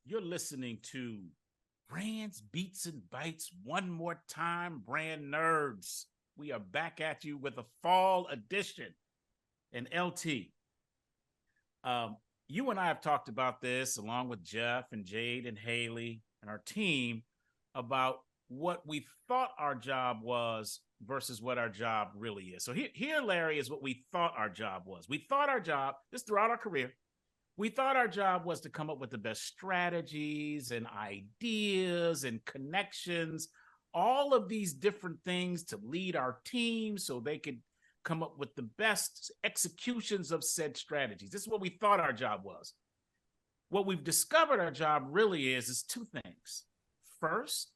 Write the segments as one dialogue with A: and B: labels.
A: You're listening to Brands, Beats, and Bites one more time, brand nerds. We are back at you with a fall edition. And LT, you and I have talked about this along with Jeff and Jade and Haley and our team about what we thought our job was versus what our job really is. So here, Larry, is what we thought our job was. We thought our job, this throughout our career, we thought our job was to come up with the best strategies and ideas and connections, all of these different things to lead our team so they could come up with the best executions of said strategies. This is what we thought our job was. What we've discovered our job really is two things. First,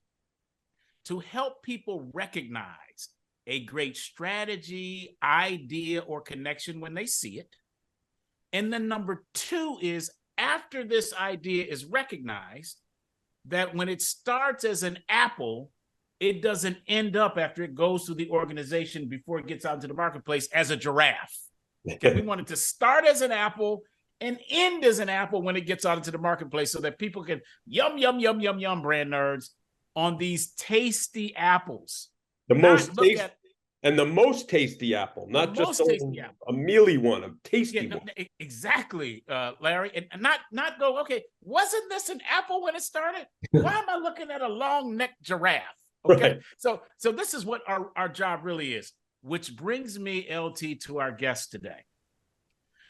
A: to help people recognize a great strategy, idea, or connection when they see it. And then number two is after this idea is recognized, that when it starts as an apple, it doesn't end up after it goes through the organization before it gets out into the marketplace as a giraffe. Okay, we want it to start as an apple and end as an apple when it gets out into the marketplace so that people can yum, yum, yum, yum, yum, brand nerds, on these tasty apples.
B: The most tasty apple, not just a mealy one, a tasty one.
A: Exactly, Larry. And not go, okay, wasn't this an apple when it started? Why am I looking at a long-necked giraffe? Okay, right. So this is what our job really is, which brings me, LT, to our guest today.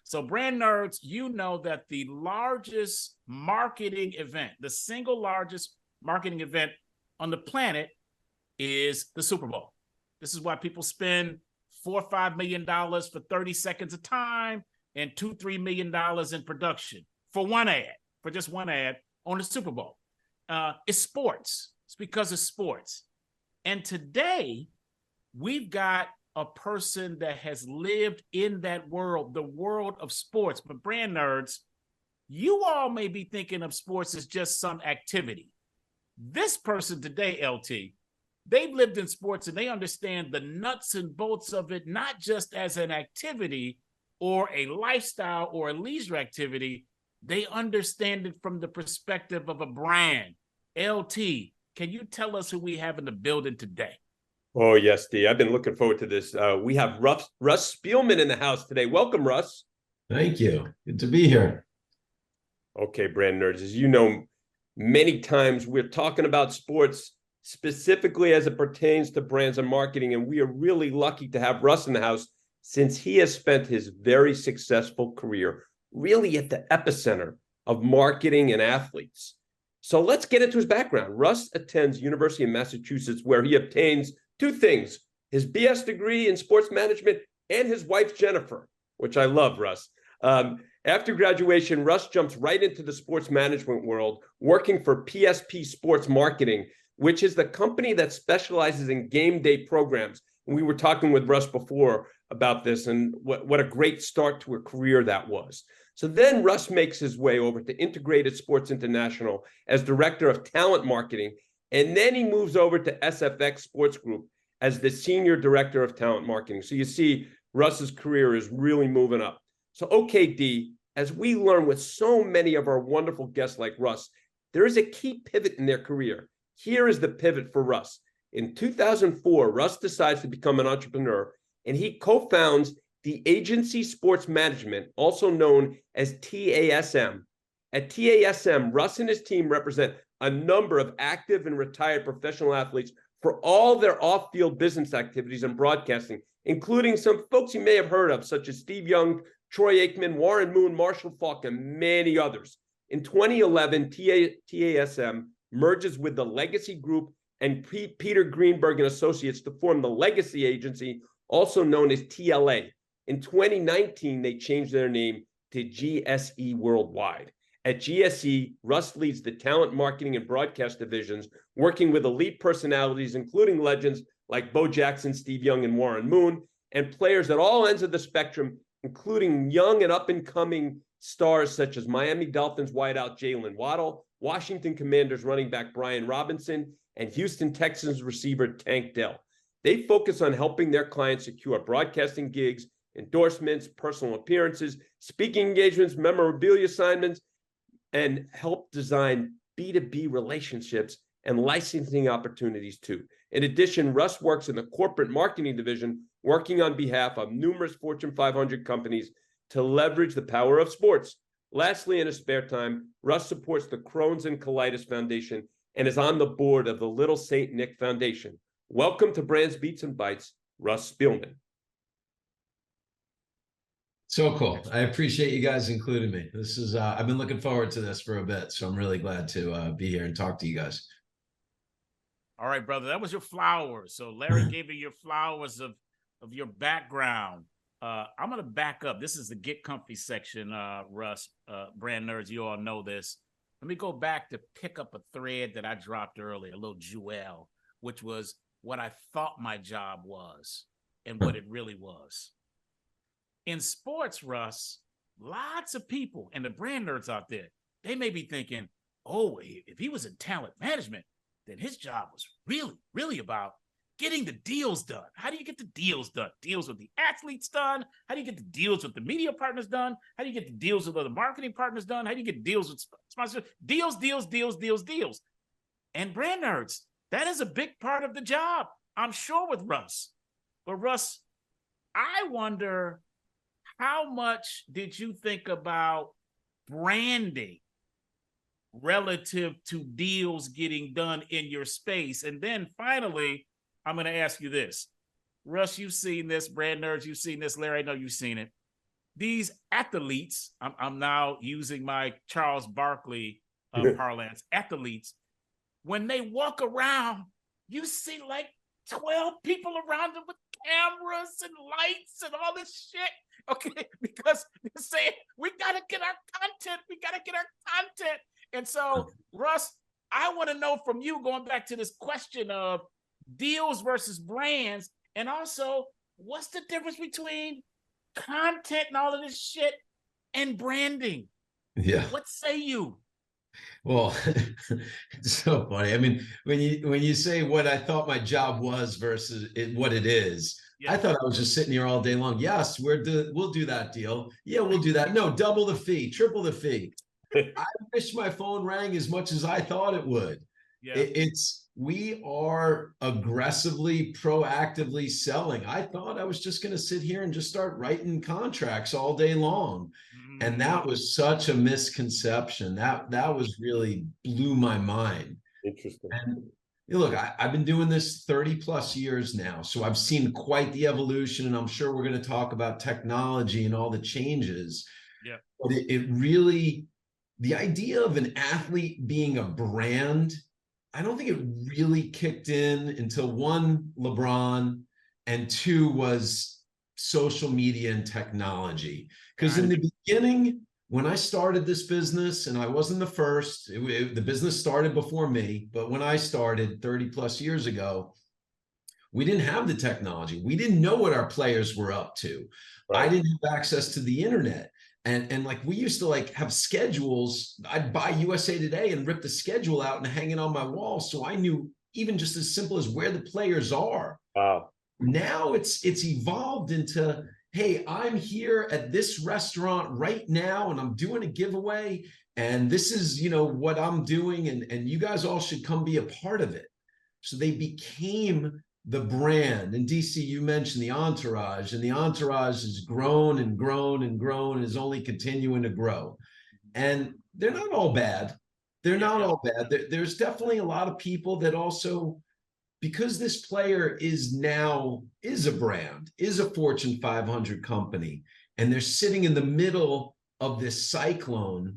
A: So brand nerds, you know that the largest marketing event, the single largest marketing event on the planet is the Super Bowl. This is why people spend $4 or $5 million for 30 seconds of time and $2-3 million in production for one ad, for just one ad on the Super Bowl. It's sports. It's because of sports. And today, we've got a person that has lived in that world, the world of sports. But brand nerds, you all may be thinking of sports as just some activity. This person today, LT, they've lived in sports and they understand the nuts and bolts of it, not just as an activity or a lifestyle or a leisure activity. They understand it from the perspective of a brand. LT, can you tell us who we have in the building today?
B: Oh, yes, D. I've been looking forward to this. We have Russ Spielman in the house today. Welcome, Russ.
C: Thank you. Good to be here.
B: Okay, brand nerds, as you know, many times we're talking about sports specifically as it pertains to brands and marketing, and we are really lucky to have Russ in the house since he has spent his very successful career really at the epicenter of marketing and athletes. So let's get into his background. Russ attends University of Massachusetts, where he obtains two things: his BS degree in sports management and his wife, Jennifer, which I love, Russ. After graduation, Russ jumps right into the sports management world, working for PSP Sports Marketing, which is the company that specializes in game day programs. And we were talking with Russ before about this and what a great start to a career that was. So then Russ makes his way over to Integrated Sports International as director of talent marketing. And then he moves over to SFX Sports Group as the senior director of talent marketing. So you see, Russ's career is really moving up. So, okay, D, as we learn with so many of our wonderful guests like Russ, there is a key pivot in their career. Here is the pivot for Russ. In 2004, Russ decides to become an entrepreneur, and he co-founds the Agency Sports Management, also known as TASM. At TASM, Russ and his team represent a number of active and retired professional athletes for all their off-field business activities and broadcasting, including some folks you may have heard of, such as Steve Young, Troy Aikman, Warren Moon, Marshall Faulk, and many others. In 2011, TASM merges with the Legacy Group and Peter Greenberg and Associates to form the Legacy Agency, also known as TLA. In 2019, they changed their name to GSE Worldwide. At GSE, Russ leads the talent marketing and broadcast divisions, working with elite personalities, including legends like Bo Jackson, Steve Young, and Warren Moon, and players at all ends of the spectrum, including young and up-and-coming stars such as Miami Dolphins wideout Jalen Waddle, Washington Commanders running back Brian Robinson, and Houston Texans receiver Tank Dell. They focus on helping their clients secure broadcasting gigs, endorsements, personal appearances, speaking engagements, memorabilia assignments, and help design B2B relationships and licensing opportunities too. In addition, Russ works in the corporate marketing division, working on behalf of numerous Fortune 500 companies to leverage the power of sports. Lastly, in his spare time, Russ supports the Crohn's and Colitis Foundation and is on the board of the Little Saint Nick Foundation. Welcome to Brands, Beats, and Bites, Russ Spielman.
C: So cool. I appreciate you guys including me. This is, I've been looking forward to this for a bit, so I'm really glad to be here and talk to you guys.
A: All right, brother, that was your flowers. So Larry gave you your flowers of your background. I'm going to back up. This is the Get Comfy section, Russ, brand nerds. You all know this. Let me go back to pick up a thread that I dropped earlier, a little jewel, which was what I thought my job was and what it really was. In sports, Russ, lots of people and the brand nerds out there, they may be thinking, oh, if he was in talent management, then his job was really, really about getting the deals done. How do you get the deals done? Deals with the athletes done? How do you get the deals with the media partners done? How do you get the deals with other marketing partners done? How do you get deals with sponsors? Deals. And brand nerds, that is a big part of the job, I'm sure, with Russ. But Russ, I wonder, how much did you think about branding relative to deals getting done in your space? And then finally, I'm going to ask you this. Russ, you've seen this. Brand nerds, you've seen this. Larry, I know you've seen it. These athletes, I'm now using my Charles Barkley parlance, athletes, when they walk around, you see like 12 people around them with cameras and lights and all this shit. Okay, because they're saying, we got to get our content. And so, Russ, I want to know from you, going back to this question of deals versus brands, and also, what's the difference between content and all of this shit and branding?
C: Yeah.
A: What say you?
C: Well, it's so funny. I mean, when you say what I thought my job was versus what it is, yeah. I thought I was just sitting here all day long. Yes, we'll do that deal. Yeah, we'll do that. No, double the fee, triple the fee. I wish my phone rang as much as I thought it would. Yeah. We are aggressively, proactively selling. I thought I was just going to sit here and just start writing contracts all day long. And that was such a misconception. That was really blew my mind.
B: Interesting.
C: And look, I've been doing this 30 plus years now, so I've seen quite the evolution, and I'm sure we're going to talk about technology and all the changes. Yeah. But it really, the idea of an athlete being a brand, I don't think it really kicked in until one, LeBron, and two was social media and technology. Because in the beginning, when I started this business, and I wasn't the first, the business started before me, but when I started 30 plus years ago, we didn't have the technology. We didn't know what our players were up to. Right. I didn't have access to the internet. And like, we used to like have schedules. I'd buy USA Today and rip the schedule out and hang it on my wall. So I knew even just as simple as where the players are. Wow. Now it's evolved into, hey, I'm here at this restaurant right now and I'm doing a giveaway. And this is, what I'm doing. And you guys all should come be a part of it. So they became the brand. And DC, you mentioned the entourage, and the entourage has grown and grown and grown and is only continuing to grow. And they're not all bad. They're not all bad. There's definitely a lot of people that also, because this player is a brand, is a Fortune 500 company, and they're sitting in the middle of this cyclone,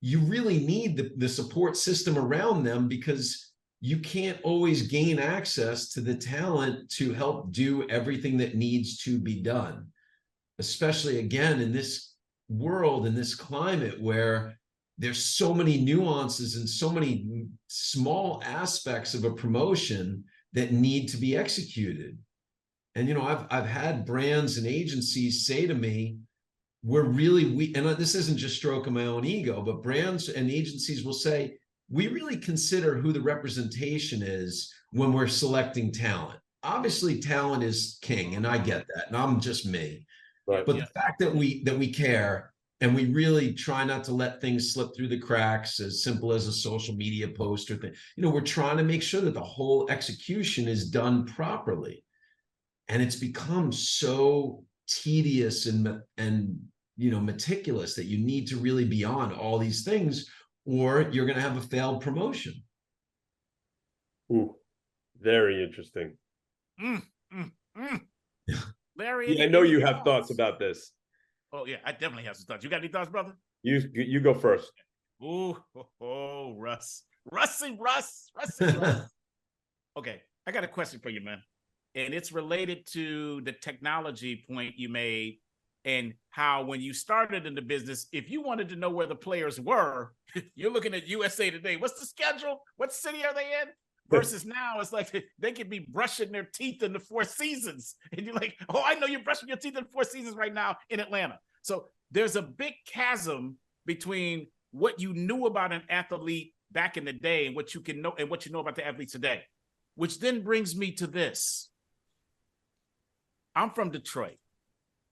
C: you really need the support system around them, because you can't always gain access to the talent to help do everything that needs to be done, especially again in this world, in this climate where there's so many nuances and so many small aspects of a promotion that need to be executed. And I've had brands and agencies say to me, we're really and this isn't just stroking my own ego, but brands and agencies will say, we really consider who the representation is when we're selecting talent. Obviously, talent is king, and I get that, and I'm just me. Right. But the fact that we care, And we really try not to let things slip through the cracks, as simple as a social media post or thing. You know, we're trying to make sure that the whole execution is done properly. And it's become so tedious and you know, meticulous that you need to really be on all these things, or you're going to have a failed promotion.
B: Ooh, very interesting.
A: Larry,
B: Yeah, I know you have thoughts about this.
A: Oh yeah, I definitely have some thoughts. You got any thoughts, brother?
B: You go first.
A: Ooh, Russ. Russ. Okay, I got a question for you, man. And it's related to the technology point you made and how when you started in the business, if you wanted to know where the players were, you're looking at USA Today. What's the schedule? What city are they in? Versus now, it's like they could be brushing their teeth in the Four Seasons. And you're like, oh, I know you're brushing your teeth in the Four Seasons right now in Atlanta. So there's a big chasm between what you knew about an athlete back in the day and what you can know and what you know about the athletes today, which then brings me to this. I'm from Detroit,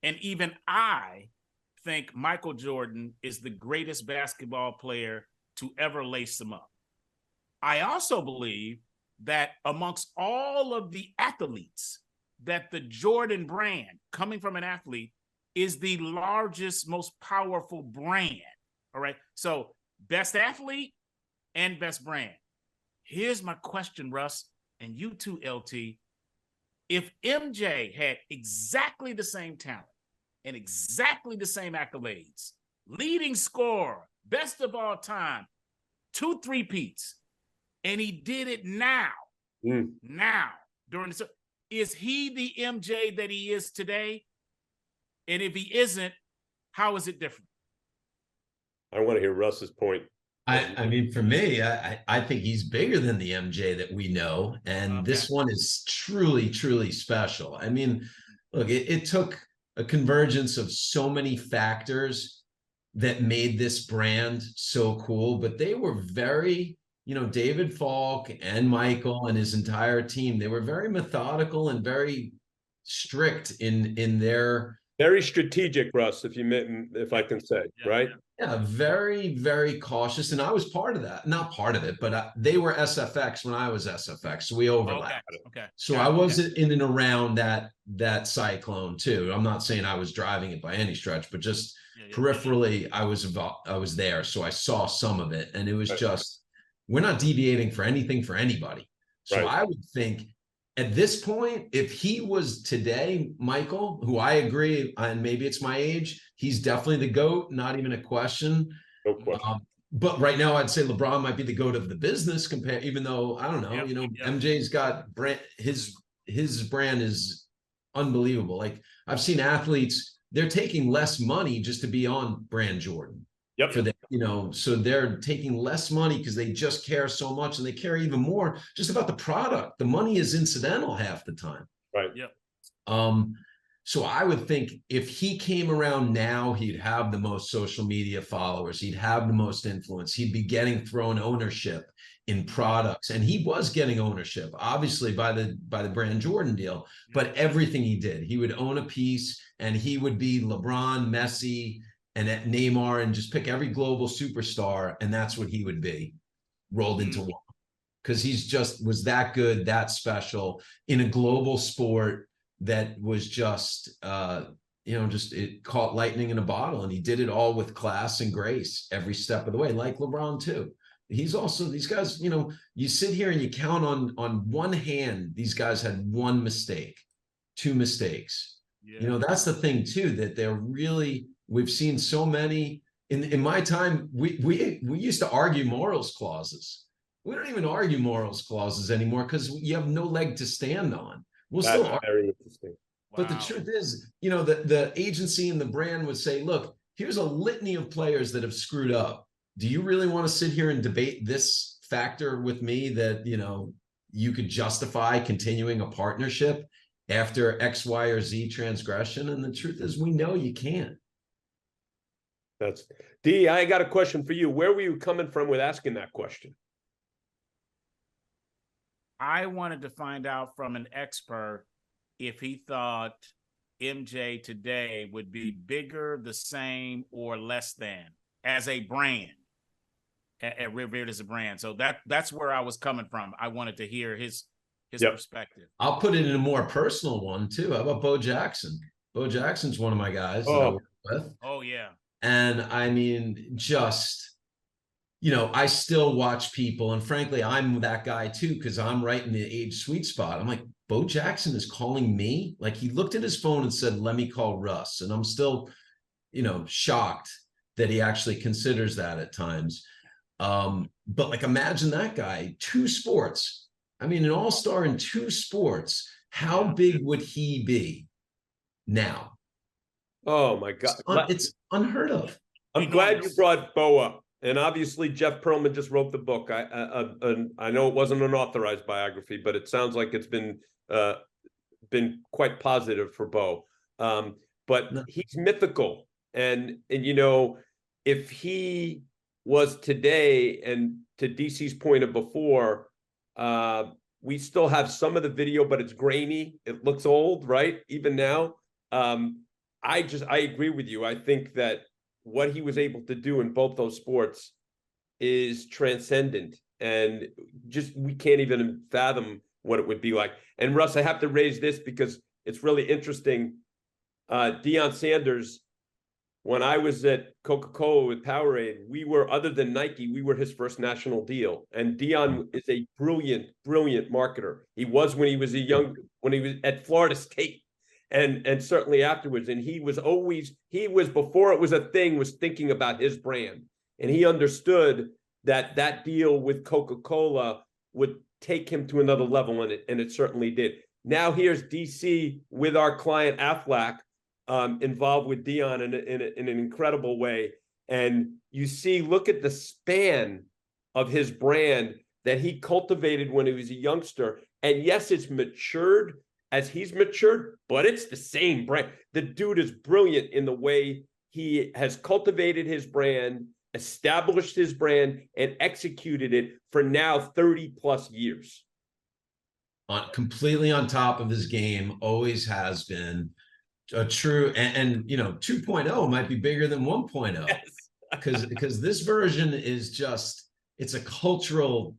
A: and even I think Michael Jordan is the greatest basketball player to ever lace them up. I also believe that amongst all of the athletes, that the Jordan brand, coming from an athlete, is the largest, most powerful brand. All right. So best athlete and best brand. Here's my question, Russ, and you too, LT. If MJ had exactly the same talent and exactly the same accolades, leading scorer, best of all time, 2 3-peats, and he did it now, during the, is he the MJ that he is today? And if he isn't, how is it different?
B: I want to hear Russ's point.
C: I mean, for me, I think he's bigger than the MJ that we know. And this one is truly, truly special. I mean, look, it took a convergence of so many factors that made this brand so cool, but they were very, you know, David Falk and Michael and his entire team, they were very methodical and very strict in their...
B: Very strategic, Russ, if I can say, right?
C: Yeah, very, very cautious. And I was part of that. Not part of it, but they were SFX when I was SFX. So we overlapped.
A: Okay.
C: So I was in and around that cyclone too. I'm not saying I was driving it by any stretch, but just peripherally, I was there. So I saw some of it. And it was just, we're not deviating for anything for anybody. So I would think at this point, if he was today, Michael, who I agree, and maybe it's my age, he's definitely the GOAT, not even a question.
B: No question.
C: But right now, I'd say LeBron might be the GOAT of the business, even though, I don't know, MJ's got brand, his brand is unbelievable. Like, I've seen athletes, they're taking less money just to be on brand Jordan. For them, you know, so they're taking less money because they just care so much, and they care even more just about the product. The money is incidental half the time.
B: Right.
C: So I would think if he came around now, he'd have the most social media followers, he'd have the most influence, he'd be getting thrown ownership in products, and he was getting ownership, obviously by the brand Jordan deal. But everything he did, he would own a piece, and he would be LeBron, Messi, and at Neymar, and just pick every global superstar, and that's what he would be, rolled into one. Because he's just was that good, that special in a global sport that was just, you know, just it caught lightning in a bottle, and he did it all with class and grace every step of the way, like LeBron too. He's also, these guys, you know, you sit here and you count on one hand, these guys had one mistake, 2 mistakes. You know, that's the thing too, that they're really... We've seen so many in my time. We used to argue morals clauses. We don't even argue morals clauses anymore because you have no leg to stand on. We'll
B: That's
C: still argue.
B: Very interesting.
C: But the truth is, you know, the agency and the brand would say, look, here's a litany of players that have screwed up. Do you really want to sit here and debate this factor with me that, you know, you could justify continuing a partnership after X, Y, or Z transgression? And the truth is, we know you can't.
B: That's D. I got a question for you. Where were you coming from with asking that question?
A: I wanted to find out from an expert if he thought MJ today would be bigger, the same, or less than as a brand, at revered as a brand. So that's where I was coming from. I wanted to hear his perspective.
C: I'll put it in a more personal one too. How about Bo Jackson? Bo Jackson's one of my guys that I work with.
A: Oh yeah.
C: And I mean, just, I still watch people, and frankly, I'm that guy too, because I'm right in the age sweet spot. I'm like, Bo Jackson is calling me? Like, he looked at his phone and said, let me call Russ. And I'm still, shocked that he actually considers that at times. But like, imagine that guy, 2 sports. I mean, an all-star in 2 sports. How big would he be now?
B: Oh my God.
C: It's unheard of.
B: I'm glad you brought Bo up. And obviously, Jeff Pearlman just wrote the book. I know it wasn't an authorized biography, but it sounds like it's been quite positive for Bo. But he's mythical, and if he was today, and to DC's point of before, we still have some of the video, but it's grainy. It looks old, right? Even now. I agree with you. I think that what he was able to do in both those sports is transcendent, and just we can't even fathom what it would be like. And Russ, I have to raise this because it's really interesting. Deion Sanders, when I was at Coca-Cola with Powerade, we were, other than Nike, we were his first national deal. And Deion is a brilliant, brilliant marketer. He was when he was when he was at Florida State. And certainly afterwards. And he was before it was a thing, was thinking about his brand. And he understood that deal with Coca-Cola would take him to another level, and it certainly did. Now here's DC with our client Aflac, involved with Deion in an incredible way. And you see, look at the span of his brand that he cultivated when he was a youngster. And yes, it's matured as he's matured, but it's the same brand. The dude is brilliant in the way he has cultivated his brand, established his brand, and executed it for now 30 plus years.
C: Completely on top of his game, always has been a true, and 2.0 might be bigger than 1.0.
B: Yes.
C: because this version is just, it's a cultural,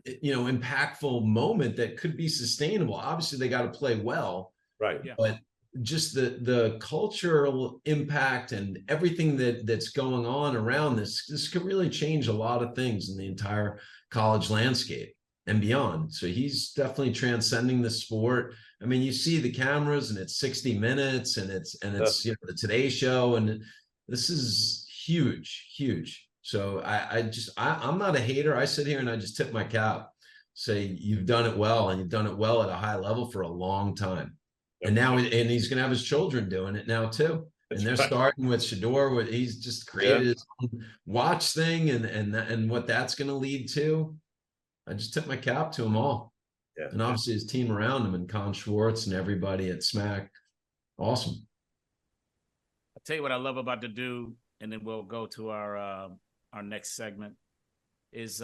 C: impactful moment that could be sustainable. Obviously they got to play well,
B: right?
A: Yeah.
C: But just the cultural impact and everything that's going on around this could really change a lot of things in the entire college landscape and beyond. So he's definitely transcending the sport. I mean, you see the cameras, and it's 60 Minutes, and it's the Today Show, and this is huge. So I'm not a hater. I sit here and I just tip my cap, say you've done it well, and you've done it well at a high level for a long time. And now, and he's going to have his children doing it now too. And they're starting with Shador, where he's just created his own watch thing, and what that's going to lead to. I just tip my cap to them all.
B: Yeah.
C: And obviously his team around him, and Con Schwartz and everybody at SMAC. Awesome.
A: I'll tell you what I love about the dude, and then we'll go to our next segment, is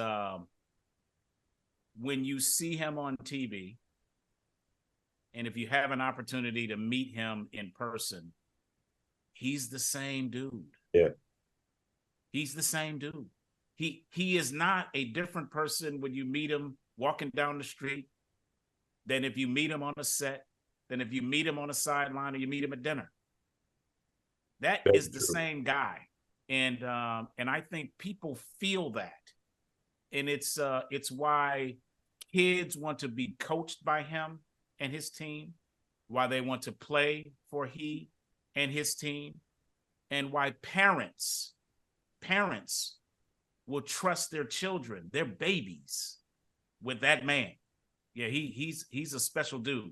A: when you see him on TV, and if you have an opportunity to meet him in person, he's the same dude.
B: Yeah. He's
A: the same dude. He is not a different person when you meet him walking down the street than if you meet him on a set, than if you meet him on a sideline, or you meet him at dinner. That is the same guy. And I think people feel that. And it's why kids want to be coached by him and his team, why they want to play for he and his team, and why parents will trust their children, their babies, with that man. Yeah, he's a special dude.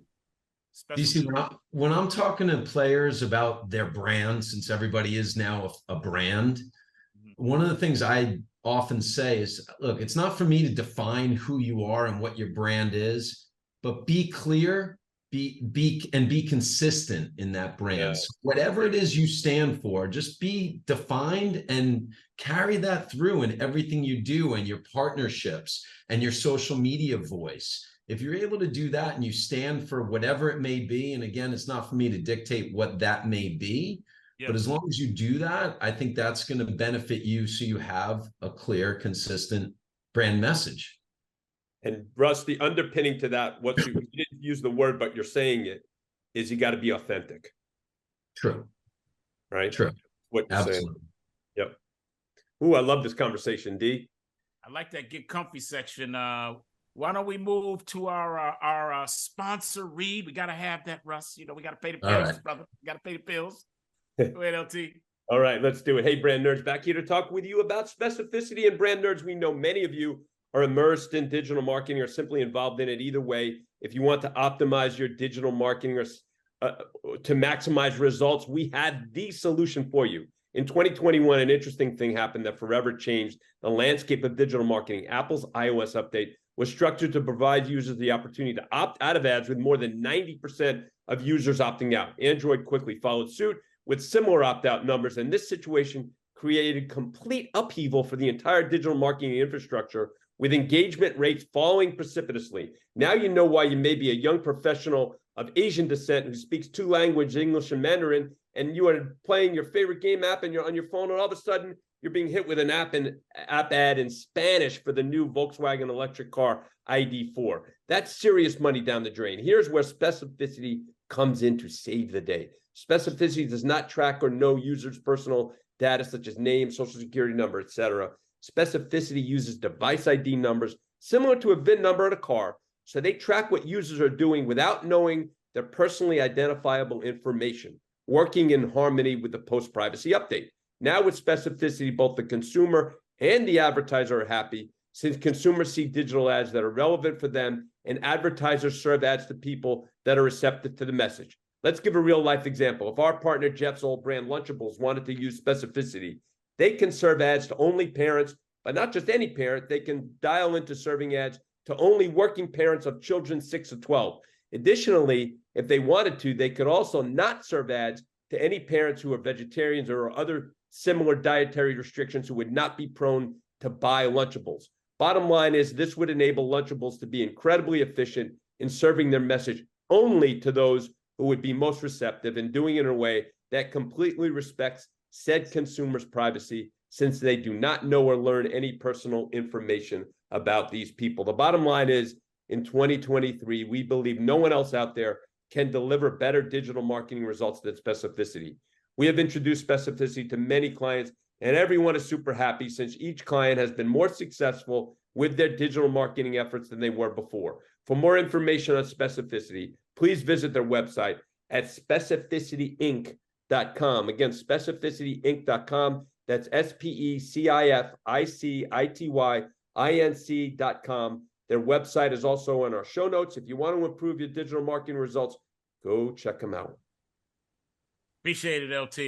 C: DC, when I'm talking to players about their brand, since everybody is now a brand, one of the things I often say is, look, it's not for me to define who you are and what your brand is, but be clear be consistent in that brand. So whatever it is you stand for, just be defined and carry that through in everything you do and your partnerships and your social media voice. If you're able to do that and you stand for whatever it may be, and again, it's not for me to dictate what that may be, but as long as you do that, I think that's going to benefit you, so you have a clear, consistent brand message.
B: And Russ, the underpinning to that, what you didn't use the word, but you're saying it, is you got to be authentic.
C: True.
B: Right?
C: True.
B: What you're
C: Absolutely.
B: saying. Yep. Ooh, I love this conversation, D.
A: I like that get comfy section. Why don't we move to our sponsor read? We got to have that, Russ. You know, we got to pay the bills, brother. We got to pay the bills. Go ahead, LT.
B: All right, let's do it. Hey, brand nerds, back here to talk with you about specificity. And brand nerds, we know many of you are immersed in digital marketing or simply involved in it. Either way, if you want to optimize your digital marketing or to maximize results, we had the solution for you. In 2021, an interesting thing happened that forever changed the landscape of digital marketing. Apple's iOS update was structured to provide users the opportunity to opt out of ads, with more than 90% of users opting out. Android quickly followed suit with similar opt-out numbers, and this situation created complete upheaval for the entire digital marketing infrastructure, with engagement rates falling precipitously. Now you know why you may be a young professional of Asian descent who speaks two languages, English and Mandarin, and you are playing your favorite game app and you're on your phone, and all of a sudden you're being hit with an app ad in Spanish for the new Volkswagen electric car ID4. That's serious money down the drain. Here's where specificity comes in to save the day. Specificity does not track or know users' personal data such as name, social security number, etc. Specificity uses device ID numbers similar to a VIN number in a car, so they track what users are doing without knowing their personally identifiable information, working in harmony with the post-privacy update. Now with specificity, both the consumer and the advertiser are happy, since consumers see digital ads that are relevant for them and advertisers serve ads to people that are receptive to the message. Let's give a real life example. If our partner Jeff's old brand Lunchables wanted to use specificity, they can serve ads to only parents, but not just any parent. They can dial into serving ads to only working parents of children 6 to 12. Additionally, if they wanted to, they could also not serve ads to any parents who are vegetarians or other similar dietary restrictions who would not be prone to buy Lunchables. Bottom line is, this would enable Lunchables to be incredibly efficient in serving their message only to those who would be most receptive, and doing it in a way that completely respects said consumer's privacy, since they do not know or learn any personal information about these people. The bottom line is, in 2023, we believe no one else out there can deliver better digital marketing results than specificity. We have introduced specificity to many clients, and everyone is super happy, since each client has been more successful with their digital marketing efforts than they were before. For more information on specificity, please visit their website at specificityinc.com. Again, specificityinc.com. That's specificityin.com. Their website is also in our show notes. If you want to improve your digital marketing results, go check them out.
A: Appreciate it, LT.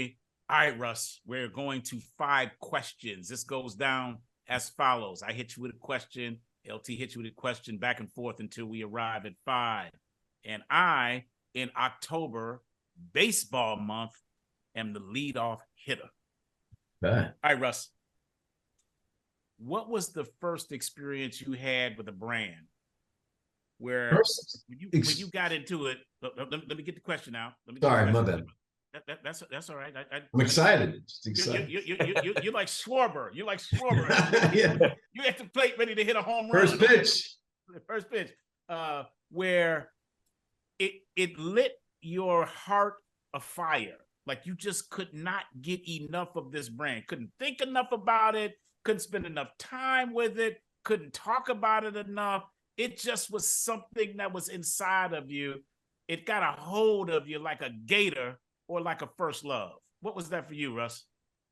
A: All right, Russ, we're going to 5 questions. This goes down as follows. I hit you with a question. LT hits you with a question, back and forth until we arrive at 5. And I, in October, baseball month, am the leadoff hitter.
C: Right.
A: All right, Russ. What was the first experience you had with a brand where when you got into it? Let me get the question out.
C: Sorry, my bad.
A: That's all right.
C: I'm excited. Just excited.
A: You're like Schwarber. You're like Schwarber.
C: Yeah.
A: You at the plate ready to hit a home run.
C: First pitch.
A: First pitch. Where it lit your heart afire. Like you just could not get enough of this brand. Couldn't think enough about it. Couldn't spend enough time with it. Couldn't talk about it enough. It just was something that was inside of you. It got a hold of you like a gator or like a first love. What was that for you, Russ?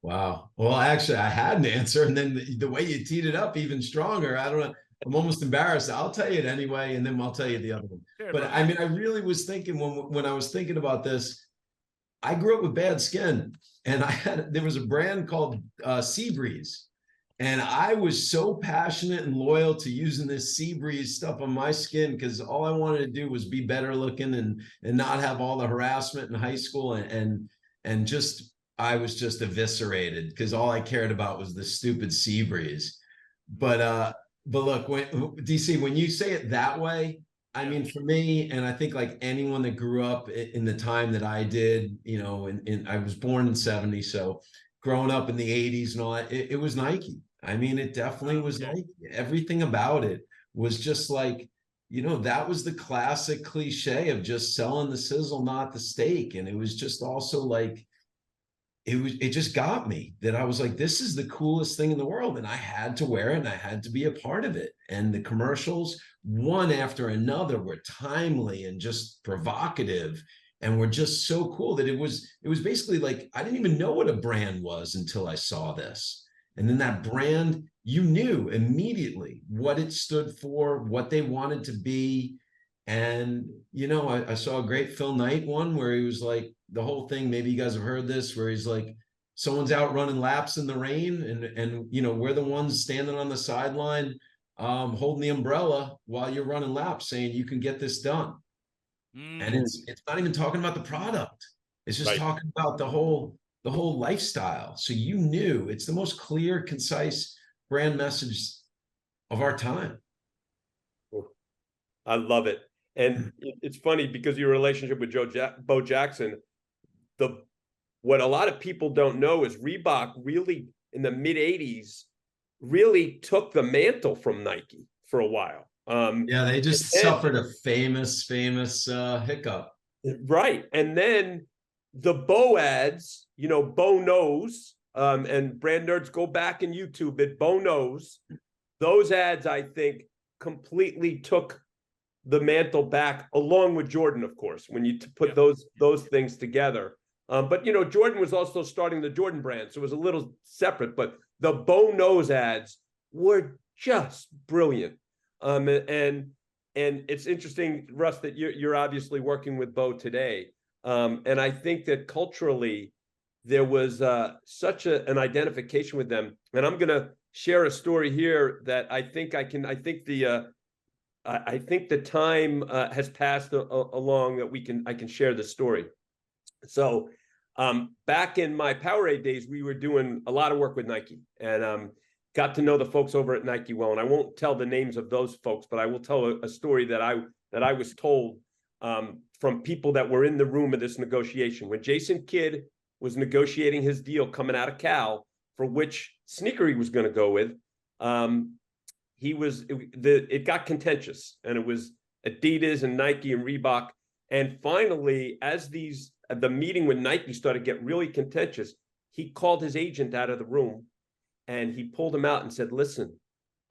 C: Wow. Well, actually, I had an answer, and then the way you teed it up even stronger. I don't know. I'm almost embarrassed. I'll tell you it anyway, and then I'll tell you the other one. Sure, but I mean, I really was thinking when I was thinking about this, I grew up with bad skin, and there was a brand called Sea Breeze, And I was so passionate and loyal to using this sea breeze stuff on my skin because all I wanted to do was be better looking and not have all the harassment in high school and just I was just eviscerated because all I cared about was the stupid sea breeze. But look, when DC, when you say it that way, I mean, for me, and I think like anyone that grew up in the time that I did, you know, and I was born in 70, so growing up in the 80s and all that, it was Nike. I mean, it definitely was Nike. Everything about it was just like, you know, that was the classic cliche of just selling the sizzle, not the steak. And it was just also like, it just got me that I was like, this is the coolest thing in the world. And I had to wear it and I had to be a part of it. And the commercials, one after another, were timely and just provocative and were just so cool that it was basically like, I didn't even know what a brand was until I saw this. And then that brand, you knew immediately what it stood for, what they wanted to be. And, you know, I saw a great Phil Knight one where he was like, the whole thing, maybe you guys have heard this, where he's like, someone's out running laps in the rain and you know, we're the ones standing on the sideline holding the umbrella while you're running laps saying you can get this done. And it's not even talking about the product. It's just talking about the whole lifestyle. So you knew it's the most clear, concise brand message of our time.
B: I love it. And it's funny because your relationship with Bo Jackson, what a lot of people don't know is Reebok really in the mid 80s really took the mantle from Nike for a while.
C: Yeah, they just suffered a famous hiccup.
B: Right. And then the Bo ads, you know, Bo knows, and brand nerds go back and YouTube it, Bo knows. Those ads, I think, completely took the mantle back, along with Jordan, of course, when you put those things together. But, you know, Jordan was also starting the Jordan brand, so it was a little separate. But the Bo Knows ads were just brilliant. And it's interesting, Russ, that you're obviously working with Bo today. And I think that culturally, there was such an identification with them. And I'm going to share a story here that I think the time has passed along that I can share this story. So back in my Powerade days, we were doing a lot of work with Nike and got to know the folks over at Nike well. And I won't tell the names of those folks, but I will tell a story that I was told from people that were in the room of this negotiation. When Jason Kidd was negotiating his deal coming out of Cal for which sneaker he was going to go with, it got contentious, and it was Adidas and Nike and Reebok. And finally, as the meeting with Nike started to get really contentious, he called his agent out of the room and he pulled him out and said, listen,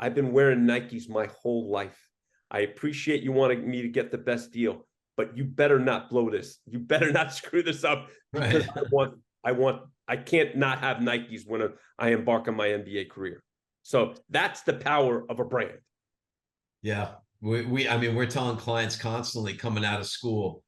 B: I've been wearing Nikes my whole life. I appreciate you wanting me to get the best deal, but you better not blow this. You better not screw this up, because I can't not have Nikes when I embark on my NBA career. So that's the power of a brand.
C: Yeah. I mean, we're telling clients constantly coming out of school,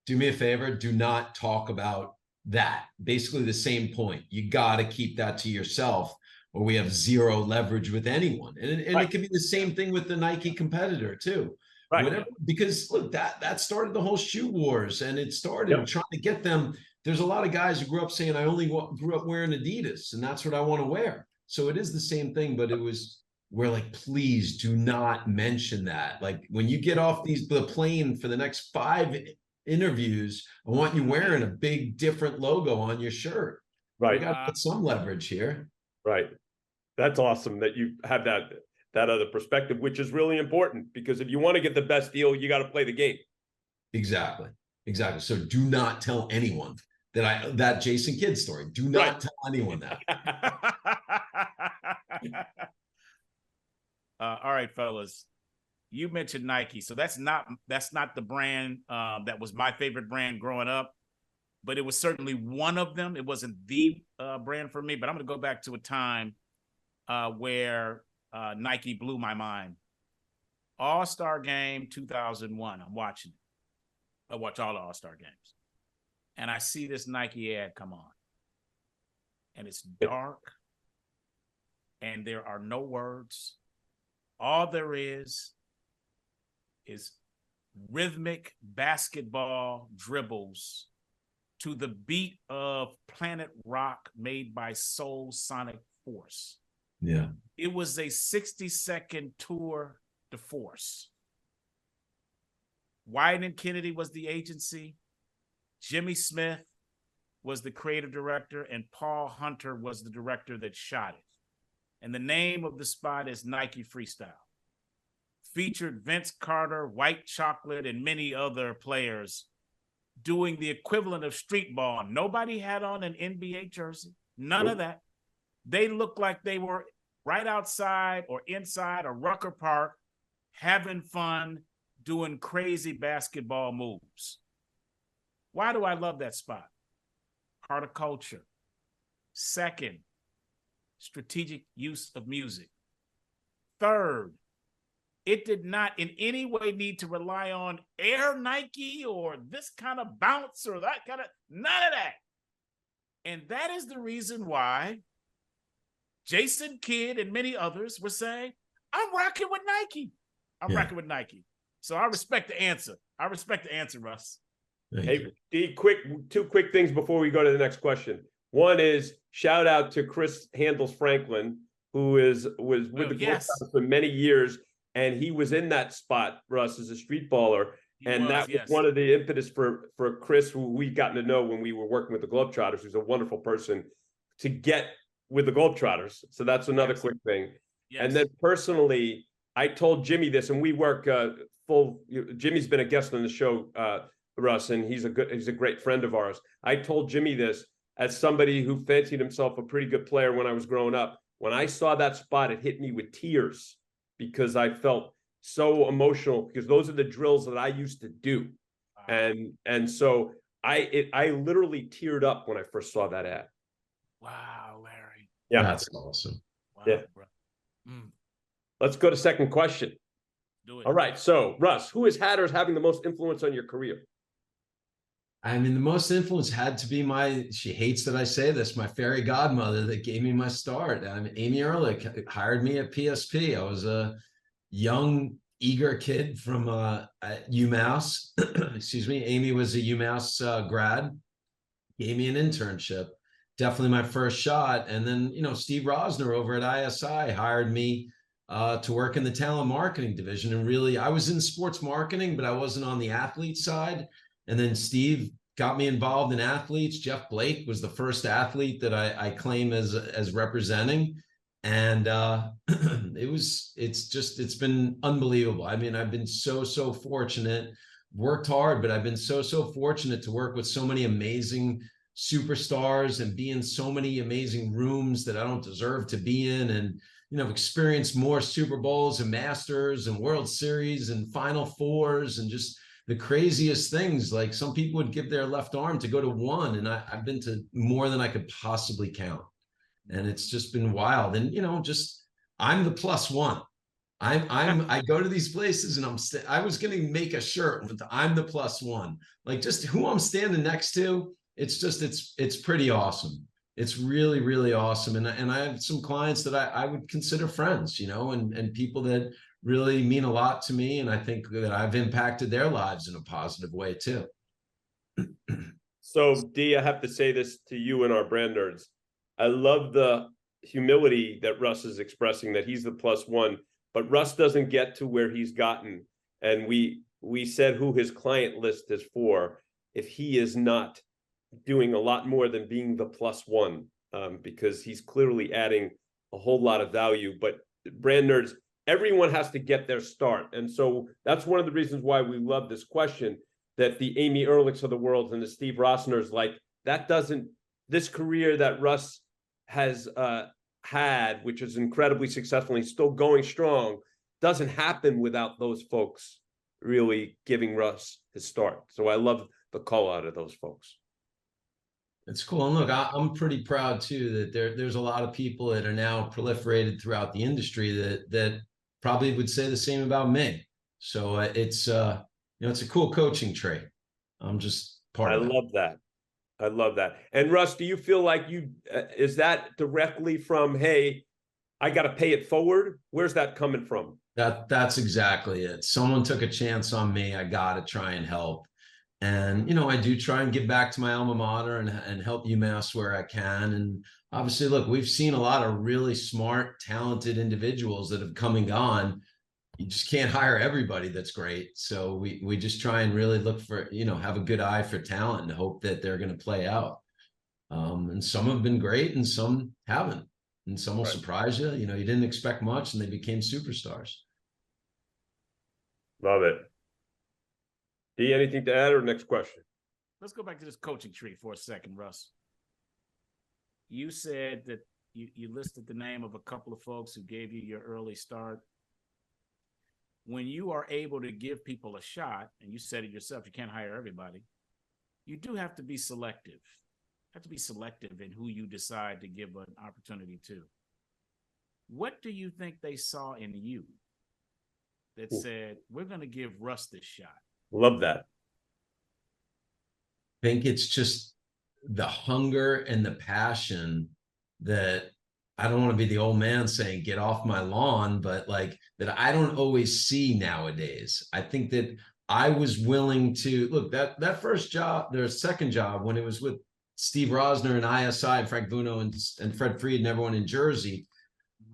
C: do me a favor, do not talk about that. Basically the same point. You got to keep that to yourself, or we have zero leverage with anyone. And it can be the same thing with the Nike competitor too. Right. Whatever, because look, that started the whole shoe wars, and it started trying to get them. There's a lot of guys who grew up saying, I only grew up wearing Adidas and that's what I want to wear. So it is the same thing, but we're like, please do not mention that. Like when you get off the plane for the next 5 interviews, I want you wearing a big different logo on your shirt. Right. We got to get some leverage here.
B: Right. That's awesome that you have that other perspective, which is really important, because if you want to get the best deal, you got to play the game.
C: Exactly. So do not tell anyone that Jason Kidd story. Do not tell anyone that.
A: All right, fellas. You mentioned Nike, so that's not the brand that was my favorite brand growing up, but it was certainly one of them. It wasn't the brand for me, but I'm going to go back to a time where Nike blew my mind. All-Star Game 2001. I'm watching it. I watch all the All-Star games, and I see this Nike ad come on, and it's dark. and there are no words. All there is rhythmic basketball dribbles to the beat of Planet Rock made by Soul Sonic Force.
C: Yeah.
A: It was a 60-second tour de force. Wieden Kennedy was the agency. Jimmy Smith was the creative director, and Paul Hunter was the director that shot it. And the name of the spot is Nike Freestyle. Featured Vince Carter, White Chocolate, and many other players doing the equivalent of street ball. Nobody had on an NBA jersey. None of that. They looked like they were right outside or inside a Rucker Park, having fun, doing crazy basketball moves. Why do I love that spot? Horticulture. Second, strategic use of music. Third, it did not in any way need to rely on Air Nike or this kind of bounce or that kind of, none of that. And that is the reason why Jason Kidd and many others were saying, I'm rocking with Nike. I'm rocking with Nike. So I respect the answer. I respect the answer, Russ.
B: Hey, D, two quick things before we go to the next question. One is shout out to Chris Handles Franklin, who was with the Globetrotters for many years, and he was in that spot, Russ, as a street baller. That was one of the impetus for Chris, who we'd gotten to know when we were working with the Globetrotters, who's a wonderful person, to get with the Globetrotters. So that's another quick thing. Yes. And then personally, I told Jimmy this, and we work Jimmy's been a guest on the show, Russ, and he's a great friend of ours. I told Jimmy this as somebody who fancied himself a pretty good player when I was growing up. When I saw that spot, it hit me with tears because I felt so emotional, because those are the drills that I used to do. Wow. And so I literally teared up when I first saw that ad.
A: Wow, Larry.
C: Yeah, that's awesome.
A: Wow,
B: yeah.
A: Bro.
B: Let's go to second question.
A: Do it.
B: All right. So, Russ, who is having the most influence on your career?
C: I mean, the most influence had to be she hates that I say this, my fairy godmother that gave me my start. Amy Ehrlich hired me at PSP. I was a young, eager kid from UMass. Excuse me. Amy was a UMass grad, gave me an internship. Definitely my first shot. And then, Steve Rosner over at ISI hired me to work in the talent marketing division. And really, I was in sports marketing, but I wasn't on the athlete side. And then Steve got me involved in athletes. Jeff Blake was the first athlete that I claim as representing. And it's been unbelievable. I mean, I've been so fortunate, worked hard, but I've been so fortunate to work with so many amazing superstars and be in so many amazing rooms that I don't deserve to be in, and experienced more Super Bowls and Masters and World Series and Final Fours and just the craziest things. Like, some people would give their left arm to go to one, and I've been to more than I could possibly count. And it's just been wild. And, I'm the plus one. I go to these places and I was going to make a shirt with I'm the plus one, like just who I'm standing next to. It's pretty awesome. It's really, really awesome. And I have some clients that I would consider friends, and people that really mean a lot to me. And I think that I've impacted their lives in a positive way too.
B: So, D, I have to say this to you and our brand nerds. I love the humility that Russ is expressing, that he's the plus one, but Russ doesn't get to where he's gotten. And we said who his client list is for if he is not doing a lot more than being the plus one, because he's clearly adding a whole lot of value. But brand nerds, everyone has to get their start. And so that's one of the reasons why we love this question, that the Amy Ehrlichs of the world and the Steve Rosners, like, this career that Russ has had, which is incredibly successful and he's still going strong, doesn't happen without those folks really giving Russ his start. So I love the call out of those folks.
C: It's cool. And look, I'm pretty proud too that there's a lot of people that are now proliferated throughout the industry that probably would say the same about me. So it's a cool coaching trait. I'm just part of it.
B: I love that. And Russ, do you feel like is that directly from, hey, I got to pay it forward. Where's that coming from?
C: That's exactly it. Someone took a chance on me. I got to try and help. And, you know, I do try and give back to my alma mater and help UMass where I can. And obviously, look, we've seen a lot of really smart, talented individuals that have come and gone. You just can't hire everybody that's great. So we just try and really look for, you know, have a good eye for talent and hope that they're going to play out. And some have been great and some haven't. And some will surprise you. You know, you didn't expect much and they became superstars.
B: Love it. D, anything to add or next question?
A: Let's go back to this coaching tree for a second, Russ. You said that you listed the name of a couple of folks who gave you your early start. When you are able to give people a shot, and you said it yourself, you can't hire everybody, you do have to be selective. You have to be selective in who you decide to give an opportunity to. What do you think they saw in you that said, we're going to give Russ this shot?
B: Love that.
C: I think it's just the hunger and the passion that I don't want to be the old man saying, get off my lawn, but like that I don't always see nowadays. I think that I was willing to look that first job, their second job when it was with Steve Rosner and ISI and Frank Vuno and Fred Fried and everyone in Jersey.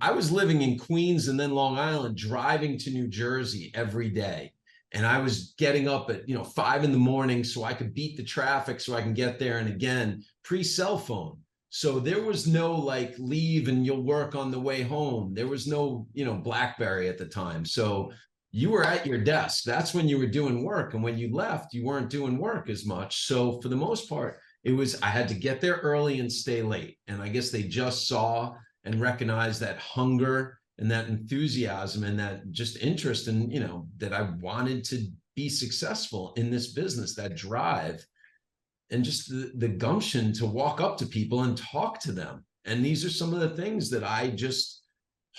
C: I was living in Queens and then Long Island, driving to New Jersey every day. And I was getting up at, 5 a.m. so I could beat the traffic so I can get there. And again, pre-cell phone. So there was no like leave and you'll work on the way home. There was no, BlackBerry at the time. So you were at your desk. That's when you were doing work. And when you left, you weren't doing work as much. So for the most part, I had to get there early and stay late. And I guess they just saw and recognized that hunger and that enthusiasm and that just interest in, that I wanted to be successful in this business, that drive and just the gumption to walk up to people and talk to them. And these are some of the things that I just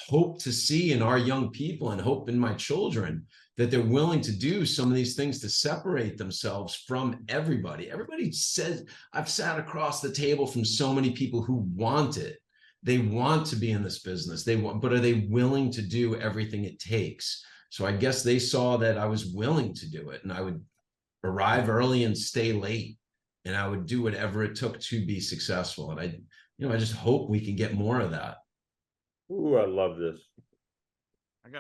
C: hope to see in our young people and hope in my children, that they're willing to do some of these things to separate themselves from everybody. Everybody says, I've sat across the table from so many people who want it. They want to be in this business. But are they willing to do everything it takes? So I guess they saw that I was willing to do it, and I would arrive early and stay late, and I would do whatever it took to be successful. And I just hope we can get more of that.
B: Ooh, I love this.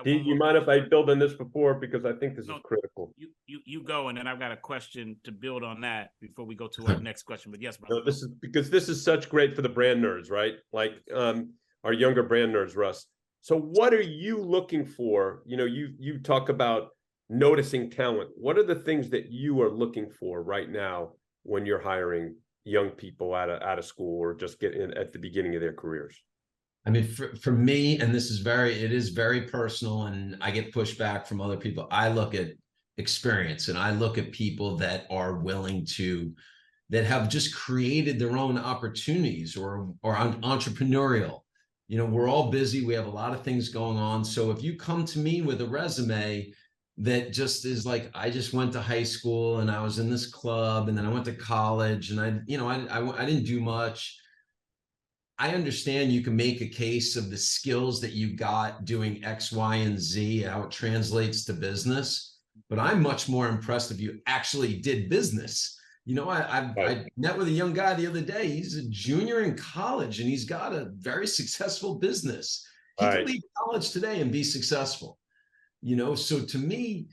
B: Do you
A: more
B: mind if I build on this before, because I think this is critical?
A: You go, and then I've got a question to build on that before we go to our next question. But yes, brother.
B: No, this is such great for the brand nerds, right? Like our younger brand nerds, Russ. So what are you looking for? You talk about noticing talent. What are the things that you are looking for right now when you're hiring young people out of school or just get in at the beginning of their careers?
C: I mean, for me, and it is very personal, and I get pushback from other people. I look at experience, and I look at people that are willing to, that have just created their own opportunities or entrepreneurial. We're all busy. We have a lot of things going on. So if you come to me with a resume that just is like, I just went to high school and I was in this club and then I went to college and I didn't do much. I understand you can make a case of the skills that you got doing X, Y, and Z, how it translates to business, but I'm much more impressed if you actually did business. I met with a young guy the other day. He's a junior in college and he's got a very successful business. He can leave college today and be successful. So to me,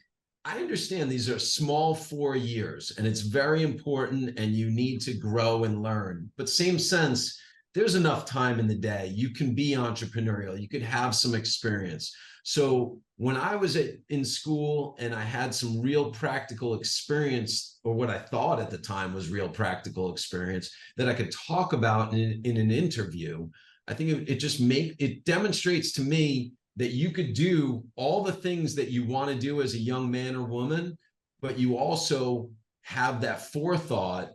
C: I understand these are small 4 years and it's very important and you need to grow and learn, but same sense, there's enough time in the day. You can be entrepreneurial. You could have some experience. So when I was in school and I had some real practical experience, or what I thought at the time was real practical experience that I could talk about in an interview, I think it demonstrates to me that you could do all the things that you want to do as a young man or woman, but you also have that forethought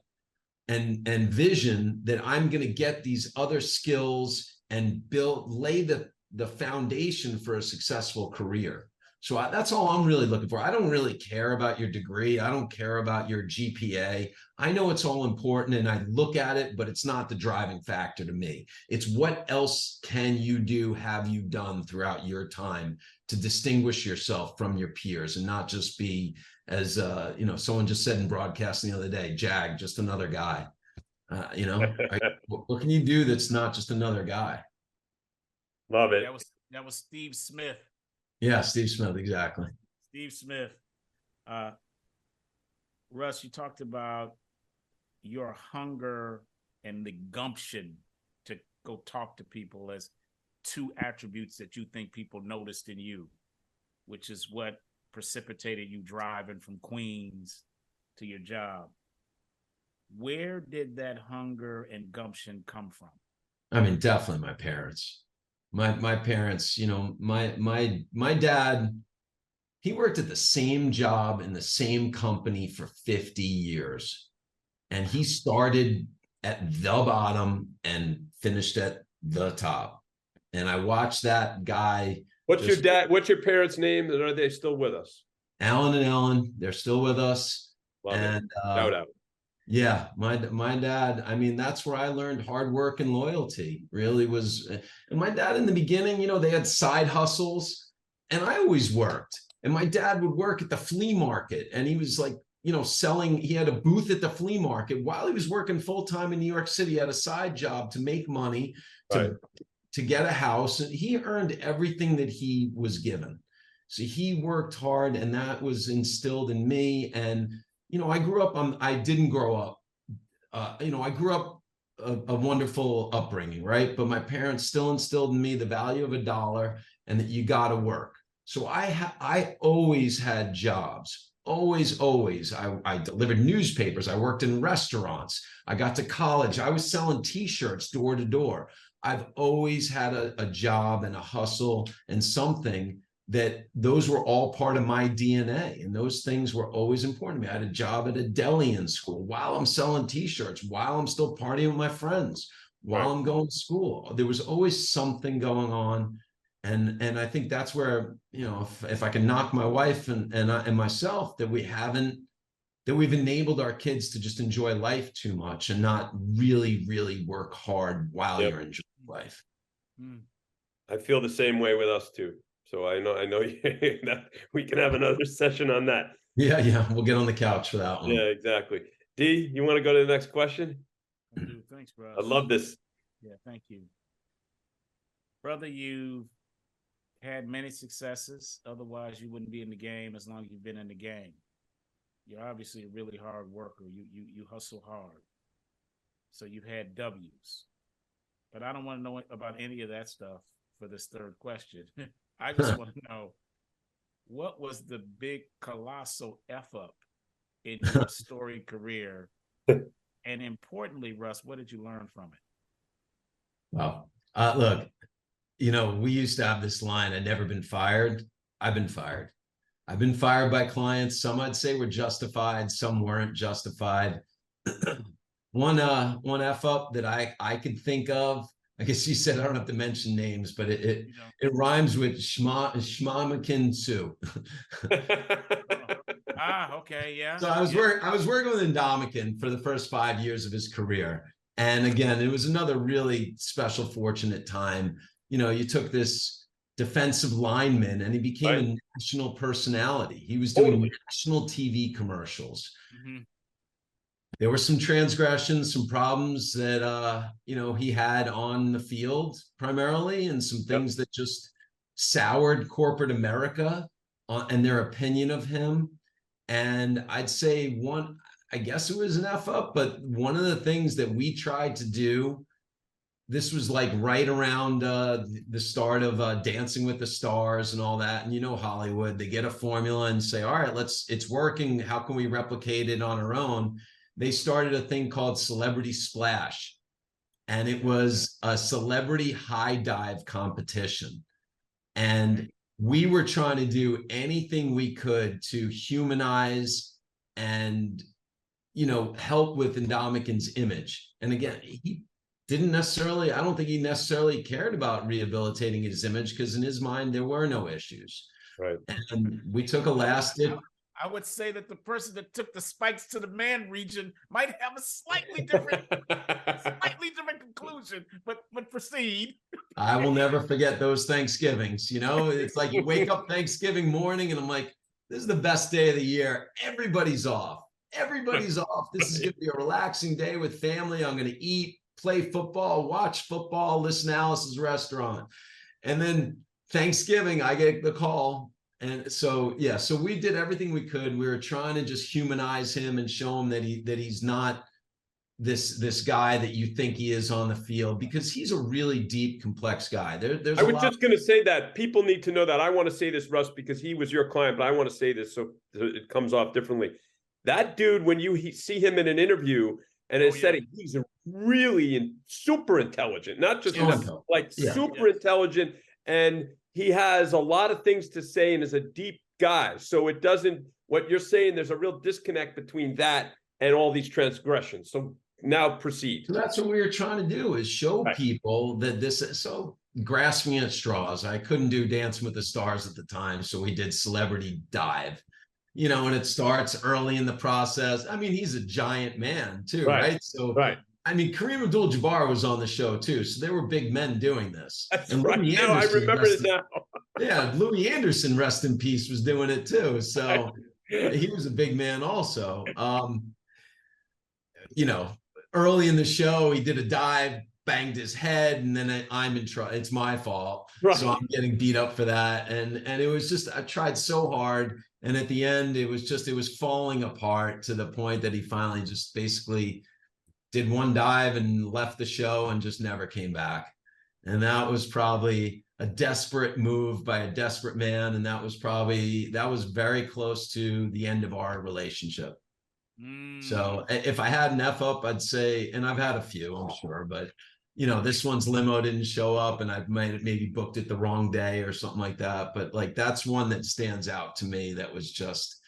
C: and vision that I'm going to get these other skills and lay the foundation for a successful career. So that's all I'm really looking for. I don't really care about your degree. I don't care about your GPA. I know it's all important and I look at it, but it's not the driving factor to me. It's what else can you do, have you done throughout your time to distinguish yourself from your peers and not just be, as you know, someone just said in broadcasting the other day, Jag, just another guy. You know, what can you do that's not just another guy?
B: Love it.
A: That was Steve Smith.
C: Yeah, Steve Smith, exactly.
A: Steve Smith. Russ, you talked about your hunger and the gumption to go talk to people as two attributes that you think people noticed in you, which is what precipitated you driving from Queens to your job. Where did that hunger and gumption come from?
C: I mean, definitely my parents. My parents, you know, my dad, he worked at the same job in the same company for 50 years. And he started at the bottom and finished at the top. And I watched that guy.
B: What's your parents' name? And are they still with us?
C: Alan and Ellen, they're still with us.
B: Love
C: and
B: it. Shout out.
C: Yeah, my dad, I mean, that's where I learned hard work and loyalty really was. And my dad in the beginning, you know, they had side hustles and I always worked. And my dad would work at the flea market and he was like, you know, he had a booth at the flea market while he was working full time in New York City. He had a side job to make money, to get a house. And he earned everything that he was given. So he worked hard and that was instilled in me. And you know, I didn't grow up, you know, I grew up a wonderful upbringing, right? But my parents still instilled in me the value of $1 and that you got to work. So I always had jobs, always. I delivered newspapers. I worked in restaurants. I got to college. I was selling T-shirts door to door. I've always had a job and a hustle and something that those were all part of my DNA. And those things were always important to me. I had a job at a deli in school while I'm selling T-shirts, while I'm still partying with my friends, while I'm going to school. There was always something going on. And I think that's where, you know, if I can knock my wife and myself, that we've enabled our kids to just enjoy life too much and not really, really work hard while you're enjoying life.
B: I feel the same way with us too. So I know that we can have another session on that.
C: Yeah. We'll get on the couch for that one.
B: Yeah, exactly. D, you want to go to the next question?
A: I do. Thanks, brother.
B: I love this.
A: Yeah, thank you. Brother, you've had many successes. Otherwise, you wouldn't be in the game as long as you've been in the game. You're obviously a really hard worker. You hustle hard. So you've had W's. But I don't want to know about any of that stuff for this third question. I just want to know, what was the big colossal F up in your storied career? And importantly, Russ, what did you learn from it?
C: Wow. Look, you know, we used to have this line, I've never been fired. I've been fired. I've been fired by clients. Some I'd say were justified, some weren't justified. One F up that I could think of, I guess you said I don't have to mention names, but it rhymes with Schmamakin Sue.
A: Okay, yeah.
C: So I was working with Indomitian for the first 5 years of his career. And again, it was another really special, fortunate time. You know, you took this defensive lineman and he became a national personality. He was doing national TV commercials. There were some transgressions, some problems that, you know, he had on the field primarily, and some things that just soured corporate America and their opinion of him. And I'd say I guess it was an F up, but one of the things that we tried to do, this was like right around the start of Dancing with the Stars and all that. And you know, Hollywood, they get a formula and say, all right, it's working. How can we replicate it on our own? They started a thing called Celebrity Splash, and it was a celebrity high dive competition. And we were trying to do anything we could to humanize and, you know, help with Indomitian's image. And again, he didn't necessarily, I don't think he necessarily cared about rehabilitating his image, because in his mind, there were no issues.
B: Right.
C: And we took a last dip.
A: I would say that the person that took the spikes to the man region might have a slightly different conclusion, but proceed.
C: I will never forget those Thanksgivings. You know, it's like you wake up Thanksgiving morning and I'm like, this is the best day of the year. Everybody's off. Everybody's off. This is going to be a relaxing day with family. I'm going to eat, play football, watch football, listen to Alice's Restaurant. And then Thanksgiving, I get the call. And so, yeah, so we did everything we could. We were trying to just humanize him and show him that he's not this guy that you think he is on the field, because he's a really deep, complex guy. There's
B: I was just going to say that people need to know that. I want to say this, Russ, because he was your client, but I want to say this so it comes off differently. That dude, when you see him in an interview and it said he's a really super intelligent, not just super intelligent, and he has a lot of things to say and is a deep guy. So it doesn't, what you're saying, there's a real disconnect between that and all these transgressions. So now proceed.
C: So that's what we were trying to do, is show people that this is so grasping at straws. I couldn't do Dancing with the Stars at the time, so we did Celebrity Dive, you know, and it starts early in the process. I mean, he's a giant man too, right? So, I mean, Kareem Abdul-Jabbar was on the show too, so there were big men doing this.
B: That's
C: and
B: right. No, I remember it now.
C: Yeah, Louis Anderson, rest in peace, was doing it too. So he was a big man also. You know, early in the show, he did a dive, banged his head, and then I'm in trouble. It's my fault. So I'm getting beat up for that. And it was just, I tried so hard. And at the end, it was falling apart to the point that he finally just basically did one dive and left the show and just never came back. And that was probably a desperate move by a desperate man. And that was very close to the end of our relationship. So if I had an F up, I'd say, and I've had a few, I'm sure, but you know, this one's limo didn't show up and I might have maybe booked it the wrong day or something like that. But like, that's one that stands out to me. That was just,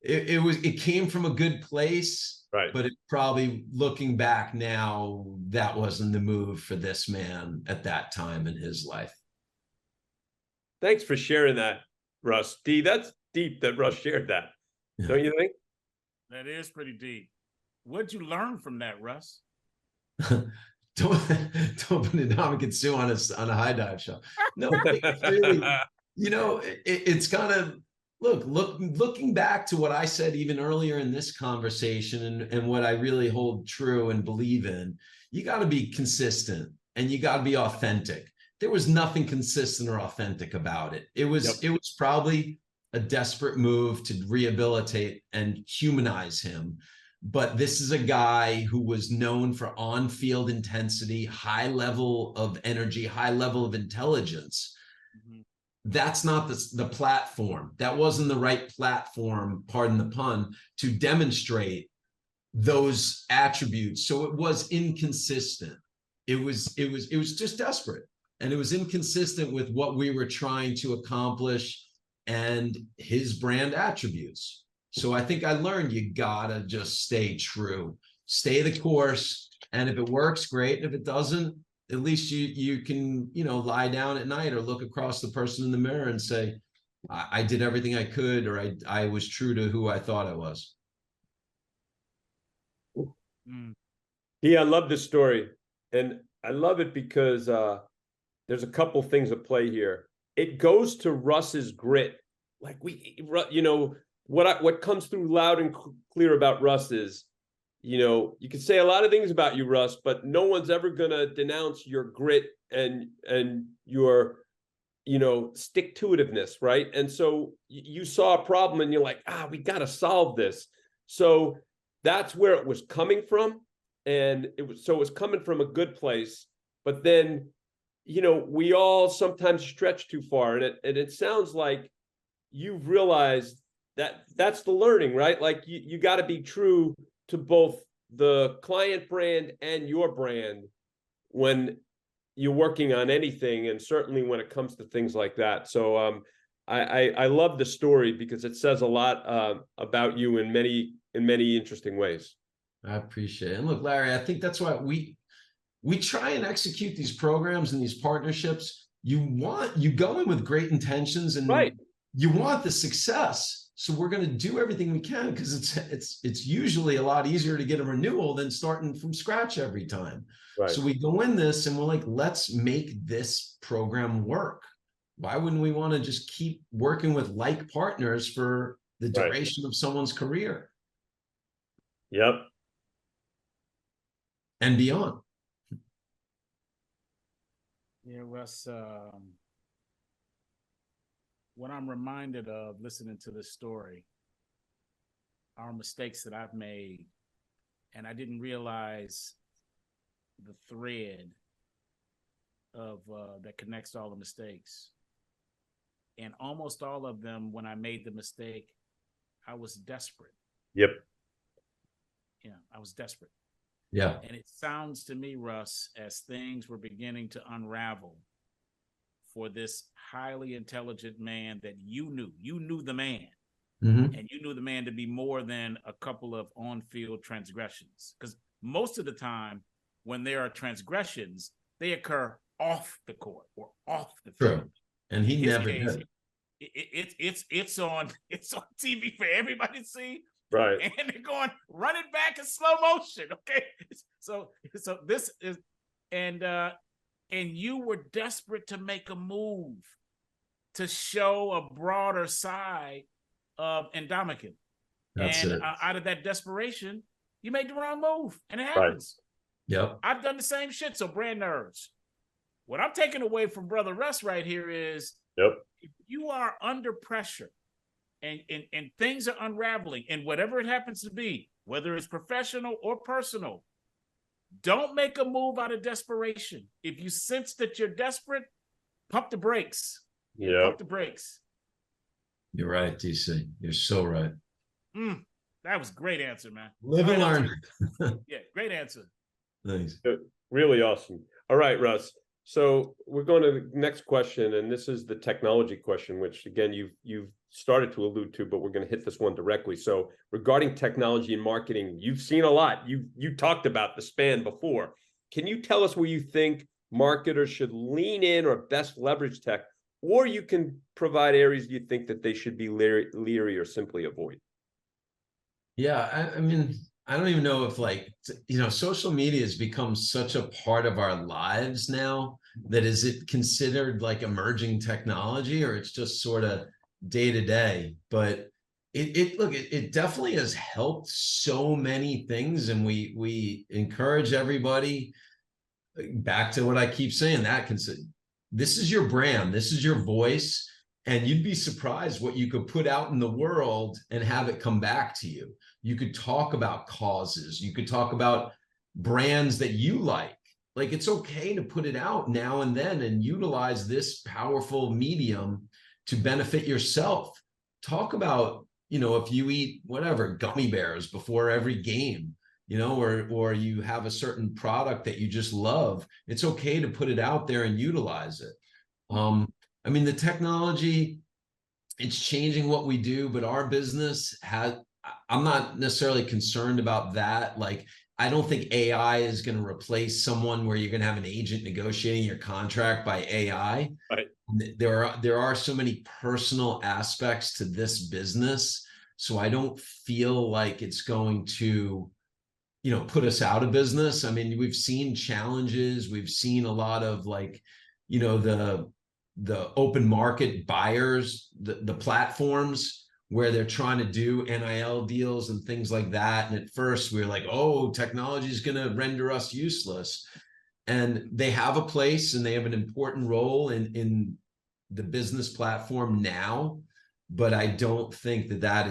C: it came from a good place, but it probably, looking back now, that wasn't the move for this man at that time in his life.
B: Thanks for sharing that, Russ. That's deep that Russ shared that. Don't you think?
A: That is pretty deep. What'd you learn from that, Russ?
C: don't put a Dominican Sue on a high dive show. No, it's really, you know, it's kind of looking back to what I said even earlier in this conversation, and what I really hold true and believe in. You got to be consistent and you got to be authentic. There was nothing consistent or authentic about it. It was probably a desperate move to rehabilitate and humanize him. But this is a guy who was known for on-field intensity, high level of energy, high level of intelligence. That's not the platform. That wasn't the right platform, pardon the pun, to demonstrate those attributes. So it was inconsistent. It was just desperate. And it was inconsistent with what we were trying to accomplish and his brand attributes. So I think I learned you gotta just stay true, stay the course. And if it works, great. If it doesn't, at least you can, you know, lie down at night or look across the person in the mirror and say, I did everything I could, or I was true to who I thought I was.
B: Yeah, I love this story. And I love it because there's a couple things at play here. It goes to Russ's grit. Like you know, what comes through loud and clear about Russ is, you know, you can say a lot of things about you, Russ, but no one's ever going to denounce your grit and your, you know, stick-to-itiveness, right? And so you saw a problem and you're like, we got to solve this. So that's where it was coming from. And it was coming from a good place. But then, you know, we all sometimes stretch too far. And it sounds like you've realized that that's the learning, right? Like you got to be true to both the client brand and your brand when you're working on anything, and certainly when it comes to things like that. So I love the story because it says a lot about you in many interesting ways.
C: I appreciate it. And look, Larry, I think that's why we try and execute these programs and these partnerships. You go in with great intentions, and you want the success. So we're going to do everything we can, because it's usually a lot easier to get a renewal than starting from scratch every time.
B: Right.
C: So we go in this and we're like, let's make this program work. Why wouldn't we want to just keep working with like partners for the duration of someone's career?
B: Yep.
C: And beyond.
A: Yeah, Russ, what I'm reminded of listening to this story are mistakes that I've made, and I didn't realize the thread of that connects all the mistakes. And almost all of them, when I made the mistake, I was desperate.
B: Yep.
A: Yeah, I was desperate.
C: Yeah.
A: And it sounds to me, Russ, as things were beginning to unravel for this highly intelligent man that you knew the man, and you knew the man to be more than a couple of on-field transgressions. Because most of the time when there are transgressions, they occur off the court or off the field.
C: True. And he never did.
A: It's on TV for everybody to see.
B: Right.
A: And they're going running back in slow motion. Okay. So this is, and you were desperate to make a move to show a broader side of Indomitian.
C: That's
A: and
C: it.
A: Out of that desperation, you made the wrong move, and it happens.
C: Right. Yep.
A: I've done the same shit. So brand nerds, what I'm taking away from Brother Russ right here is,
B: yep,
A: if you are under pressure and things are unraveling, and whatever it happens to be, whether it's professional or personal, don't make a move out of desperation. If you sense that you're desperate, pump the brakes.
B: Yeah,
A: pump the brakes.
C: You're right, DC. You're so right.
A: That was a great answer, man.
C: Live and learn.
A: Yeah, great answer.
C: Nice.
B: Really awesome. All right, Russ. So we're going to the next question, and this is the technology question, which again you've started to allude to, but we're going to hit this one directly. So regarding technology and marketing, you've seen a lot. You talked about the span before. Can you tell us where you think marketers should lean in or best leverage tech, or you can provide areas you think that they should be leery or simply avoid?
C: Yeah, I mean, I don't even know if, like, social media has become such a part of our lives now that is it considered like emerging technology, or it's just sort of day to day? But it definitely has helped so many things, and we encourage everybody, back to what I keep saying, that this is your brand, this is your voice, and you'd be surprised what you could put out in the world and have it come back to you. You could talk about causes. You could talk about brands that you like. Like, it's okay to put it out now and then and utilize this powerful medium to benefit yourself. Talk about, if you eat whatever, gummy bears before every game, or you have a certain product that you just love, it's okay to put it out there and utilize it. I mean, the technology, it's changing what we do, but our business I'm not necessarily concerned about that. Like, I don't think AI is going to replace someone where you're going to have an agent negotiating your contract by AI.
B: Right.
C: There are so many personal aspects to this business. So I don't feel like it's going to, put us out of business. I mean, we've seen challenges. We've seen a lot of, like, the open market buyers, the platforms where they're trying to do NIL deals and things like that. And at first we were like, oh, technology is going to render us useless. And they have a place and they have an important role in the business platform now. But I don't think that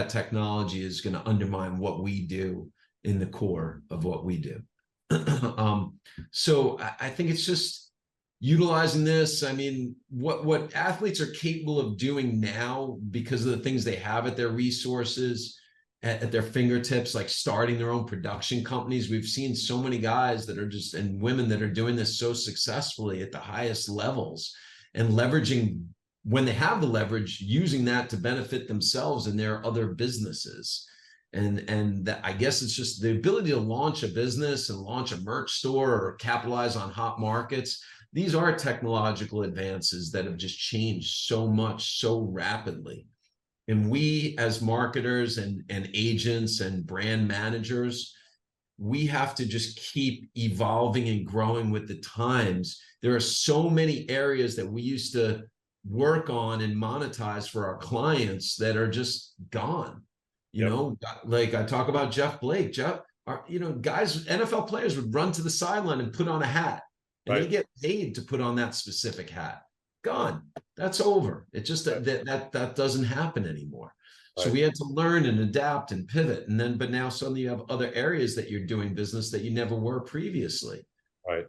C: technology is going to undermine what we do in the core of what we do. So I think it's just utilizing this. I mean, what athletes are capable of doing now because of the things they have at their resources, at their fingertips, like starting their own production companies. We've seen so many guys that are and women that are doing this so successfully at the highest levels, and leveraging, when they have the leverage, using that to benefit themselves and their other businesses. And that, I guess it's just the ability to launch a business and launch a merch store or capitalize on hot markets. these are technological advances that have just changed so much, so rapidly. And we as marketers and agents and brand managers, we have to just keep evolving and growing with the times. There are so many areas that we used to work on and monetize for our clients that are just gone. You know, like I talk about Jeff Blake. Jeff, guys, NFL players would run to the sideline and put on a hat, and they get paid to put on that specific hat. Gone. That's over. It just that doesn't happen anymore. So we had to learn and adapt and pivot. And then, but now suddenly you have other areas that you're doing business that you never were previously.
B: Right.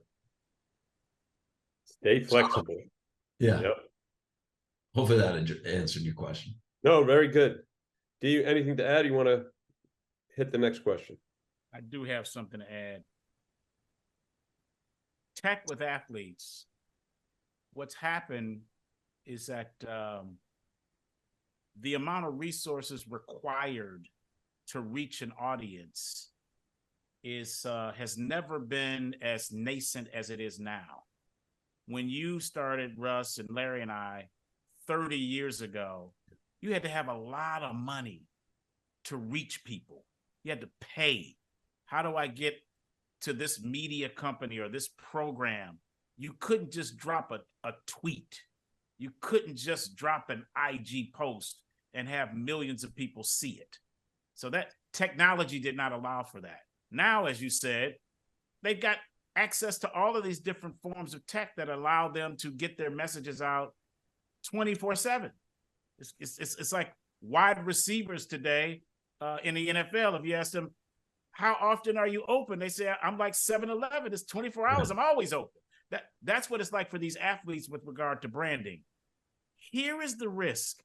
B: Stay flexible.
C: Yeah. Yep. Hopefully that answered your question.
B: No, very good. Do you anything to add? You want to hit the next question?
A: I do have something to add. Tech with athletes. What's happened is that the amount of resources required to reach an audience has never been as nascent as it is now. When you started, Russ and Larry and I, 30 years ago, you had to have a lot of money to reach people. You had to pay. How do I get to this media company or this program? You couldn't just drop a tweet. You couldn't just drop an IG post and have millions of people see it. So that technology did not allow for that. Now, as you said, they've got access to all of these different forms of tech that allow them to get their messages out 24/7. It's like wide receivers today in the NFL. If you ask them, how often are you open? They say, I'm like 7-Eleven. It's 24 hours. I'm always open. That's what it's like for these athletes with regard to branding. Here is the risk.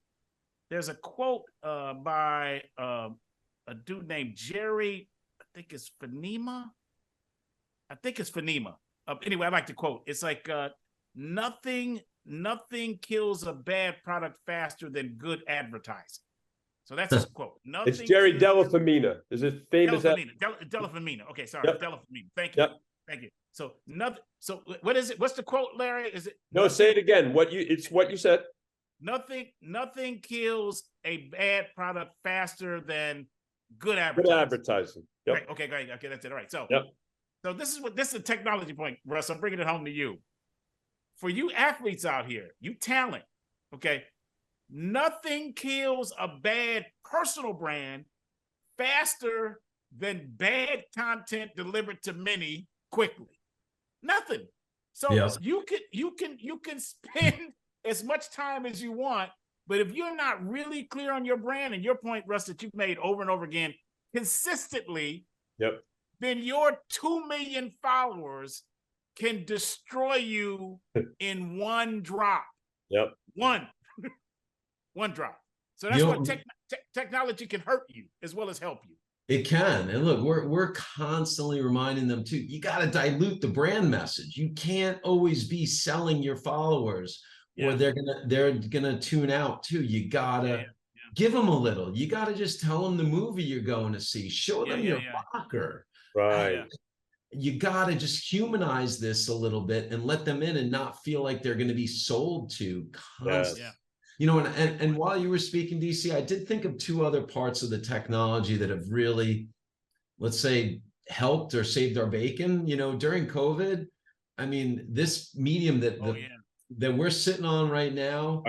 A: There's a quote by a dude named Jerry, I think it's Fanima. Anyway, I like the quote. It's like, nothing kills a bad product faster than good advertising. So that's his quote.
B: It's Jerry Delafamina. Is it famous?
A: Delafamina. Okay, sorry.
B: Yep.
A: Delafamina. Thank you.
B: Yep.
A: Thank you. So nothing. So what is it? What's the quote, Larry? Is it?
B: No, say it again. It's what you said.
A: Nothing kills a bad product faster than good advertising.
B: Good advertising. Yep.
A: Right. Okay, great. Okay, that's it. All right. So,
B: yep.
A: So this is a technology point, Russ. I'm bringing it home to you. For you athletes out here, you talent, okay? Nothing kills a bad personal brand faster than bad content delivered to many quickly. Nothing. So you can spend as much time as you want, but if you're not really clear on your brand, and your point, Russ, that you've made over and over again consistently, then your 2 million followers can destroy you in one drop. One drop. So that's what technology can hurt you as well as help you.
C: It can. And look, we're constantly reminding them too, you got to dilute the brand message. You can't always be selling your followers or they're gonna tune out too. You gotta give them a little. You gotta just tell them the movie you're going to see. Show them your locker.
B: Right.
C: You gotta just humanize this a little bit and let them in and not feel like they're going to be sold to constantly. You know, and while you were speaking, DC, I did think of two other parts of the technology that have really, let's say, helped or saved our bacon. You know, during COVID, I mean, this medium that we're sitting on right now,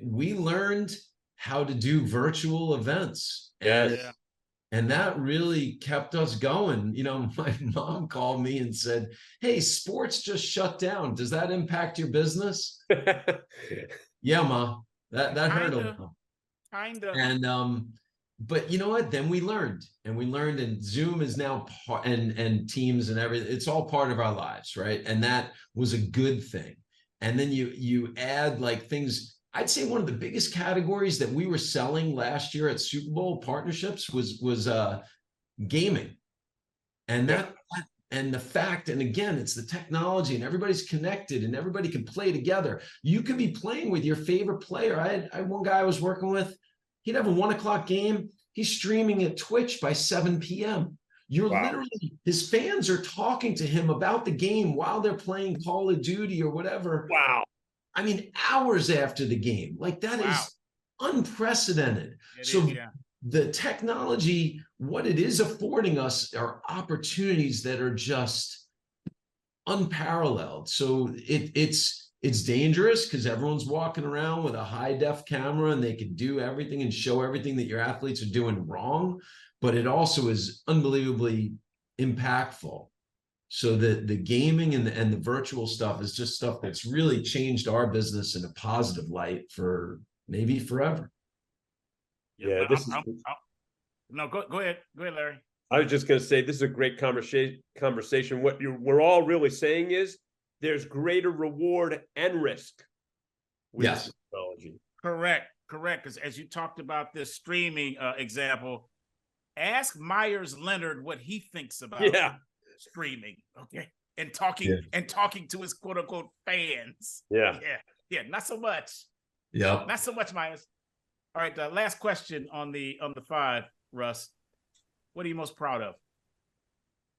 C: we learned how to do virtual events. And that really kept us going. You know, my mom called me and said, hey, sports just shut down. Does that impact your business? Yeah, Ma. That hurt a little.
A: Kinda.
C: And but you know what? Then we learned, and Zoom is now part, and Teams and everything. It's all part of our lives, right? And that was a good thing. And then you add like things. I'd say one of the biggest categories that we were selling last year at Super Bowl partnerships was gaming, and and the fact, and again, it's the technology, and everybody's connected, and everybody can play together. You could be playing with your favorite player. I had one guy I was working with. He'd have a 1 o'clock game. He's streaming at Twitch by 7 p.m. You're
B: Wow.
C: literally, his fans are talking to him about the game while they're playing Call of Duty or whatever.
B: Wow.
C: I mean, hours after the game. Like, that
A: Wow.
C: is unprecedented.
A: It
C: So
A: is, yeah.
C: the technology, what it is affording us are opportunities that are just unparalleled. So it's dangerous because everyone's walking around with a high def camera and they can do everything and show everything that your athletes are doing wrong, but it also is unbelievably impactful. So the gaming and the virtual stuff is just stuff that's really changed our business in a positive light for maybe forever.
B: Yeah, this is.
A: No, go ahead, Larry.
B: I was just going to say this is a great conversation. What we're all really saying is there's greater reward and risk with
C: Yes.
B: technology.
A: Correct. Because as you talked about this streaming example, ask Myers Leonard what he thinks about streaming, okay, and talking to his quote unquote fans.
B: Yeah,
A: not so much.
C: Yeah,
A: not so much, Myers. All right, last question on the 5, Russ. What are you most proud of?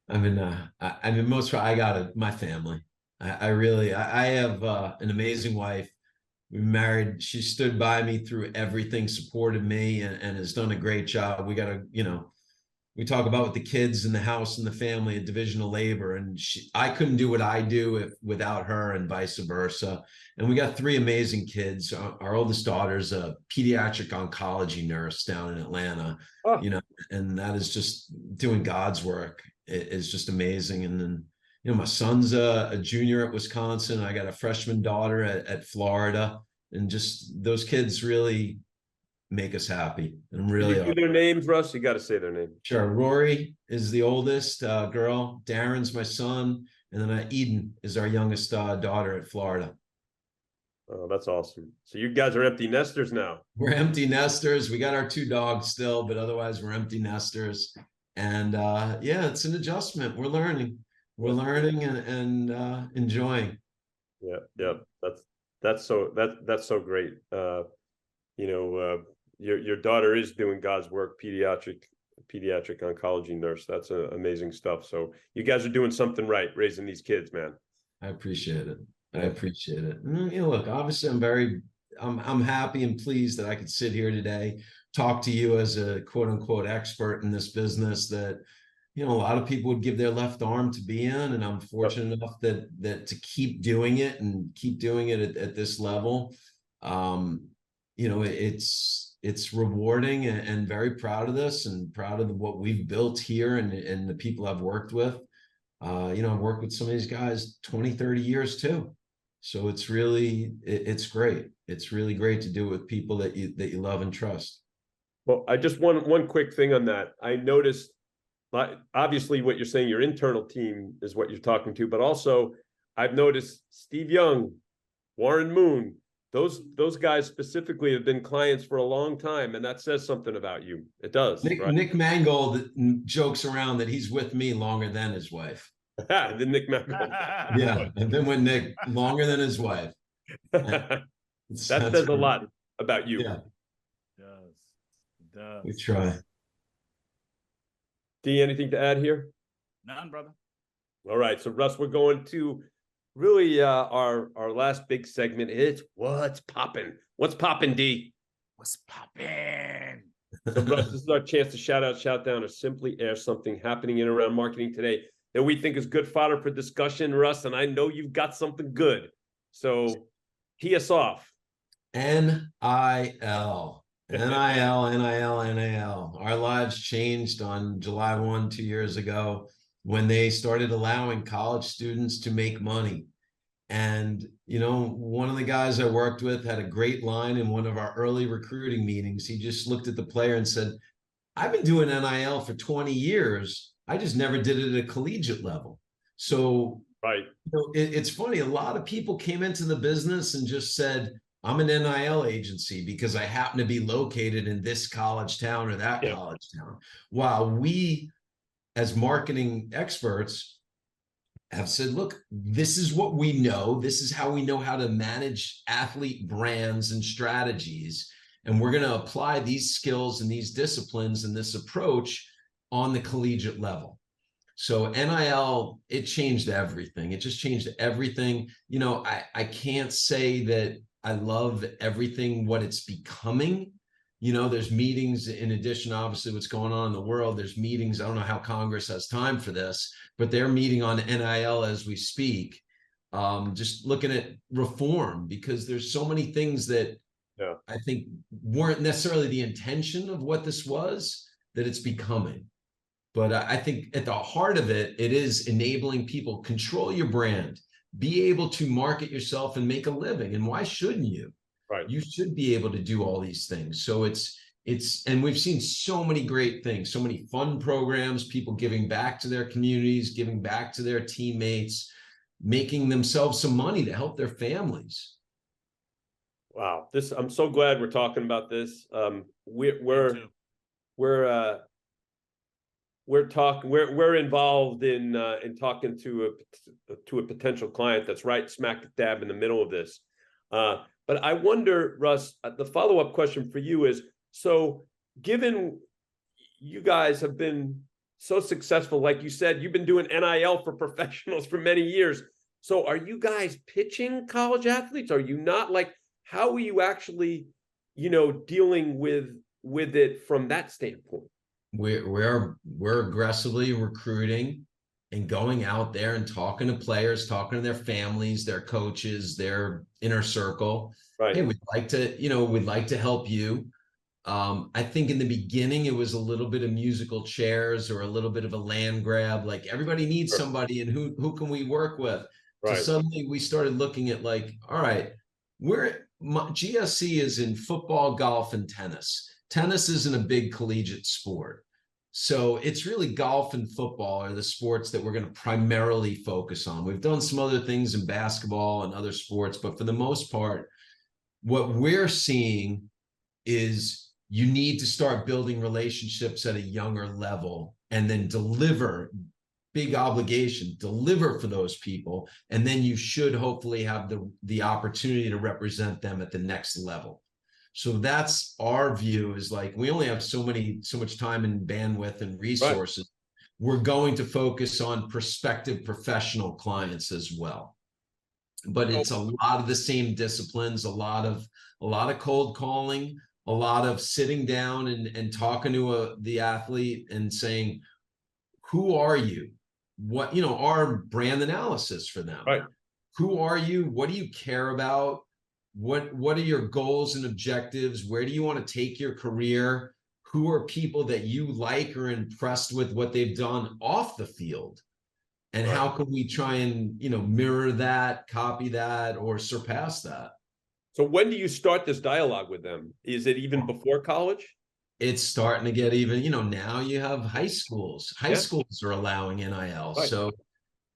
C: I mean, I got it. My family. I really have an amazing wife. We married. She stood by me through everything, supported me, and has done a great job. We got to, we talk about with the kids in the house and the family, a division of labor, and I couldn't do what I do without her, and vice versa. And we got 3 amazing kids. Our oldest daughter's a pediatric oncology nurse down in Atlanta, and that is just doing God's work. It is just amazing. And then, my son's a junior at Wisconsin. I got a freshman daughter at Florida, and just those kids really make us happy. And really,
B: can you do their names, Russ? You got to say their name.
C: Sure. Rory is the oldest girl. Darren's my son, and then Eden is our youngest daughter at Florida.
B: Oh, that's awesome. So you guys are empty nesters now.
C: We're empty nesters. We got our 2 dogs still, but otherwise we're empty nesters. And it's an adjustment. We're learning. We're learning and enjoying.
B: Yeah. That's so great. Your daughter is doing God's work, pediatric oncology nurse. That's amazing stuff. So you guys are doing something right, raising these kids, man.
C: I appreciate it. Look, obviously I'm happy and pleased that I could sit here today, talk to you as a quote unquote expert in this business that, a lot of people would give their left arm to be in. And I'm fortunate enough that to keep doing it and keep doing it at this level. It's rewarding and very proud of this and proud of what we've built here and the people I've worked with. I've worked with some of these guys 20, 30 years too. So it's really, it's great. It's really great to do it with people that you love and trust.
B: Well, I just one quick thing on that. I noticed, obviously what you're saying, your internal team is what you're talking to, but also I've noticed Steve Young, Warren Moon, those guys specifically have been clients for a long time, and that says something about you. It does.
C: Nick Mangold jokes around that he's with me longer than his wife.
B: The Nick Mangold.
C: Yeah, I've been with Nick longer than his wife.
B: That says a lot about you.
C: Yeah,
A: It does.
C: we try.
B: D, anything to add here?
A: None, brother.
B: All right, so Russ, we're going to really our last big segment. It's what's popping. What's popping, D?
A: What's popping?
B: So Russ, this is our chance to shout out, shout down, or simply air something happening in and around marketing today that we think is good fodder for discussion, Russ. And I know you've got something good. So tee us off.
C: NIL. NIL. Our lives changed on July 1, 2 years ago, when they started allowing college students to make money. And, one of the guys I worked with had a great line in one of our early recruiting meetings. He just looked at the player and said, I've been doing NIL for 20 years. I just never did it at a collegiate level. So
B: right.
C: It's funny. A lot of people came into the business and just said, I'm an NIL agency because I happen to be located in this college town or that college town. While we, as marketing experts, have said, look, this is what we know. This is how we know how to manage athlete brands and strategies. And we're going to apply these skills and these disciplines and this approach on the collegiate level. So NIL, it changed everything. It just changed everything. You know, I can't say that I love everything, what it's becoming. You know, there's meetings in addition, obviously, what's going on in the world. There's meetings. I don't know how Congress has time for this, but they're meeting on NIL as we speak. Just looking at reform, because there's so many things that I think weren't necessarily the intention of what this was, that it's becoming. But I think at the heart of it, it is enabling people, control your brand, be able to market yourself and make a living. And why shouldn't you?
B: Right.
C: You should be able to do all these things. So and we've seen so many great things, so many fun programs, people giving back to their communities, giving back to their teammates, making themselves some money to help their families.
B: Wow. I'm so glad we're talking about this. We're involved in talking to a potential client that's right smack dab in the middle of this. But I wonder, Russ, the follow-up question for you is, so given you guys have been so successful, like you said, you've been doing NIL for professionals for many years. So are you guys pitching college athletes? Are you not? Like, how are you actually, dealing with it from that standpoint?
C: We're aggressively recruiting and going out there and talking to players, talking to their families, their coaches, their inner circle.
B: Right.
C: Hey, we'd like to help you. I think in the beginning it was a little bit of musical chairs or a little bit of a land grab. Like, everybody needs somebody, and who can we work with?
B: Right.
C: So suddenly we started looking at, like, all right, GSC is in football, golf, and tennis. Tennis isn't a big collegiate sport. So it's really golf and football are the sports that we're going to primarily focus on. We've done some other things in basketball and other sports, but for the most part, what we're seeing is you need to start building relationships at a younger level, and then deliver, big obligation, deliver for those people. And then you should hopefully have the opportunity to represent them at the next level. So that's our view, is like, we only have so much time and bandwidth and resources. Right. We're going to focus on prospective professional clients as well. But it's a lot of the same disciplines, a lot of cold calling, a lot of sitting down and talking to the athlete and saying, who are you? What, our brand analysis for them.
B: Right.
C: Who are you? What do you care about? What are your goals and objectives? Where do you want to take your career? Who are people that you like or impressed with what they've done off the field? And how can we try and, mirror that, copy that, or surpass that?
B: So when do you start this dialogue with them? Is it even before college?
C: It's starting to get even, now you have high schools. High schools are allowing NIL. Right. So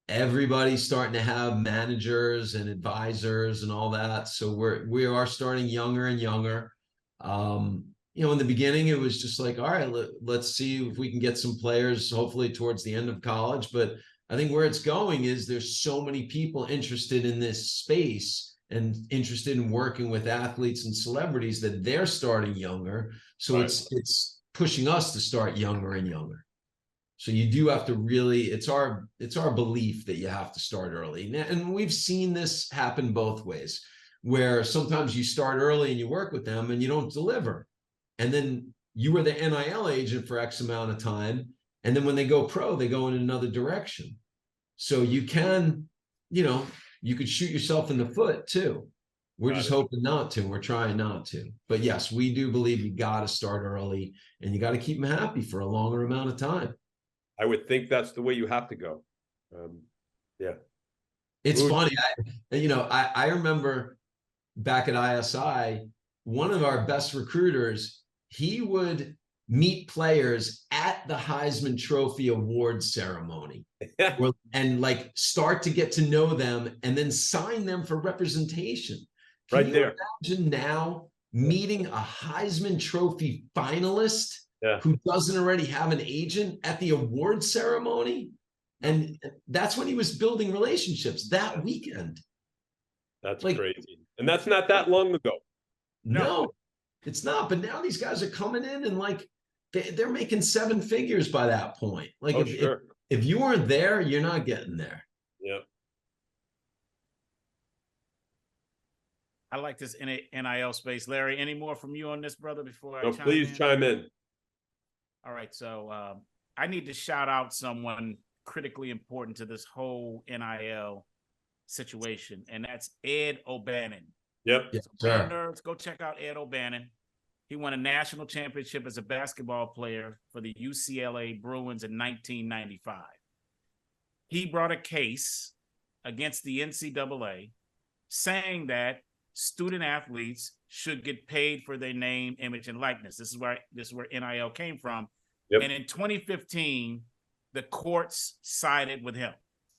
C: everybody's starting to have managers and advisors and all that. So we are starting younger and younger. In the beginning, it was just like, all right, let's see if we can get some players, hopefully towards the end of college. But I think where it's going is there's so many people interested in this space and interested in working with athletes and celebrities that they're starting younger. So it's pushing us to start younger and younger. So you do have to really, it's our belief that you have to start early. And we've seen this happen both ways, where sometimes you start early and you work with them and you don't deliver. And then you were the NIL agent for X amount of time. And then when they go pro, they go in another direction. So you can, you could shoot yourself in the foot too. We're just hoping not to. We're trying not to. But yes, we do believe you got to start early, and you got to keep them happy for a longer amount of time.
B: I would think that's the way you have to go.
C: It's funny. I remember back at ISI, one of our best recruiters, he would meet players at the Heisman Trophy award ceremony and start to get to know them and then sign them for representation. Can you imagine now meeting a Heisman Trophy finalist who doesn't already have an agent at the award ceremony? And that's when he was building relationships that weekend.
B: That's crazy. And that's not that long ago.
C: No, it's not. But now these guys are coming in and they're making 7 figures by that point. Like if you weren't there, you're not getting there.
B: Yep.
A: I like this NIL space. Larry, any more from you on this, brother, before I
B: chime in.
A: All right. So I need to shout out someone critically important to this whole NIL situation, and that's Ed O'Bannon.
B: Yep.
C: Yes,
A: so nerds, go check out Ed O'Bannon. He won a national championship as a basketball player for the UCLA Bruins in 1995. He brought a case against the NCAA saying that student athletes should get paid for their name, image, and likeness. This is where NIL came from. Yep. And in 2015, the courts sided with him.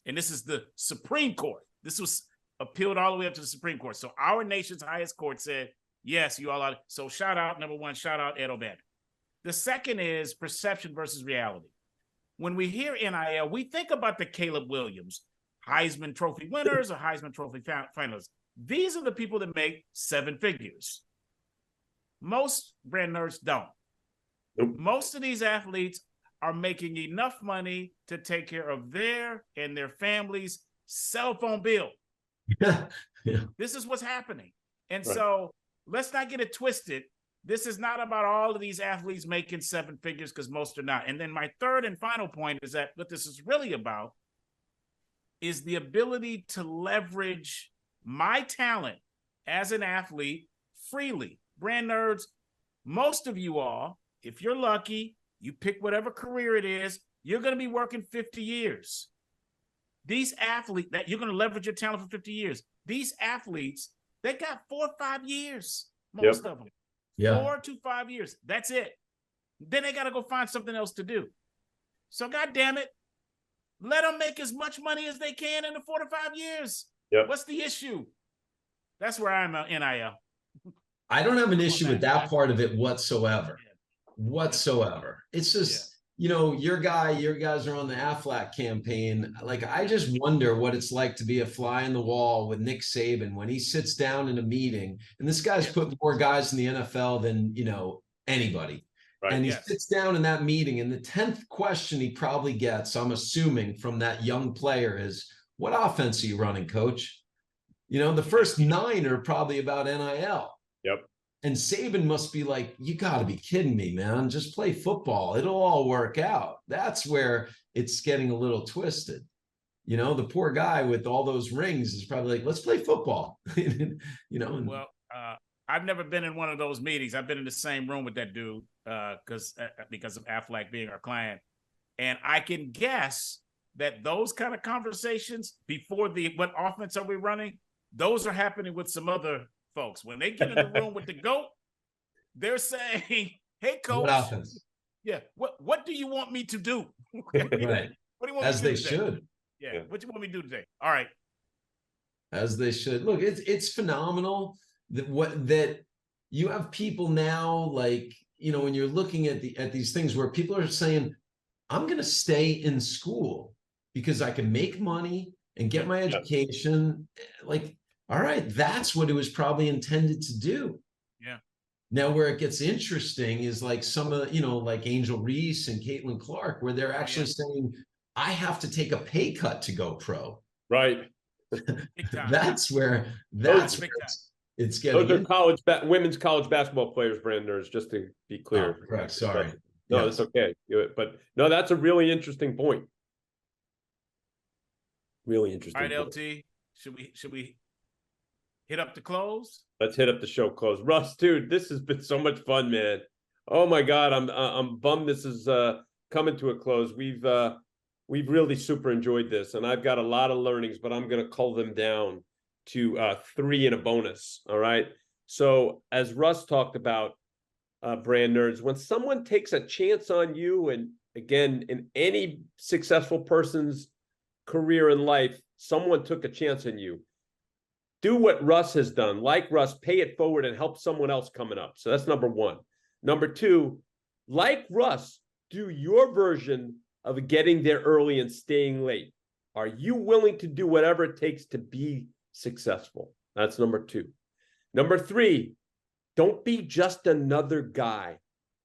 A: And this is the Supreme Court. This was appealed all the way up to the Supreme Court. So our nation's highest court said, yes, you all are. So shout out, number one, shout out Ed O'Bannon. The second is perception versus reality. When we hear NIL, we think about the Caleb Williams, Heisman Trophy winners or Heisman Trophy finalists. These are the people that make 7 figures. Most brand nerds don't. Nope. Most of these athletes are making enough money to take care of their and their families' cell phone bill.
C: Yeah.
A: This is what's happening. And so let's not get it twisted. This is not about all of these athletes making 7 figures, because most are not. And then my third and final point is that what this is really about is the ability to leverage my talent as an athlete freely. Brand nerds, most of you all, if you're lucky, you pick whatever career it is, you're going to be working 50 years. These athletes, that you're going to leverage your talent for 50 years. These athletes, they got 4 or 5 years, most of them. 4 to 5 years. That's it. Then they got to go find something else to do. So, God damn it, let them make as much money as they can in the 4 to 5 years. Yep. What's the issue? That's where I'm at NIL.
C: I don't have an issue with that part of it whatsoever. Whatsoever. It's just, you know, your guys are on the Aflac campaign. Like, I just wonder what it's like to be a fly in the wall with Nick Saban when he sits down in a meeting, and this guy's put more guys in the NFL than, you know, anybody. Right. And he sits down in that meeting, and the 10th question he probably gets, I'm assuming, from that young player is, what offense are you running, coach? You know, the first 9 are probably about NIL.
B: Yep.
C: And Saban must be like, you got to be kidding me, man. Just play football. It'll all work out. That's where it's getting a little twisted. You know, the poor guy with all those rings is probably like, let's play football. You know. And,
A: well, I've never been in one of those meetings. I've been in the same room with that dude because of Aflac being our client. And I can guess that those kind of conversations before what offense are we running, those are happening with some other folks. When they get in the room with the GOAT, they're saying, hey, coach,
C: what offense?
A: Yeah, what do you want me to do?
C: Right.
A: What do you want
C: As
A: me to
C: they
A: do
C: should.
A: Yeah, what do you want me to do today? All right.
C: As they should. Look, it's phenomenal that you have people now, like, you know, when you're looking at these things where people are saying, I'm going to stay in school because I can make money and get my education. Like, all right, that's what it was probably intended to do.
A: Yeah.
C: Now, where it gets interesting is like some of, you know, like Angel Reese and Caitlin Clark, where they're actually saying, I have to take a pay cut to go pro.
B: Right.
C: That's where it's getting.
B: Those are women's college basketball players, brand nerds, just to be clear.
C: Oh, correct. Sorry.
B: No, that's okay. But no, that's a really interesting point. Really interesting.
A: All right, LT, should we hit up the close?
B: Let's hit up the show close. Russ, dude, this has been so much fun, man. Oh my God, I'm bummed this is coming to a close. We've really super enjoyed this, and I've got a lot of learnings, but I'm going to cull them down to 3 and a bonus. All right. So as Russ talked about, brand nerds, when someone takes a chance on you, and again, in any successful person's career in life, someone took a chance on you. Do what Russ has done. Like Russ, pay it forward and help someone else coming up. So that's number 1. Number 2, like Russ, do your version of getting there early and staying late. Are you willing to do whatever it takes to be successful? That's number 2. Number 3, don't be just another guy.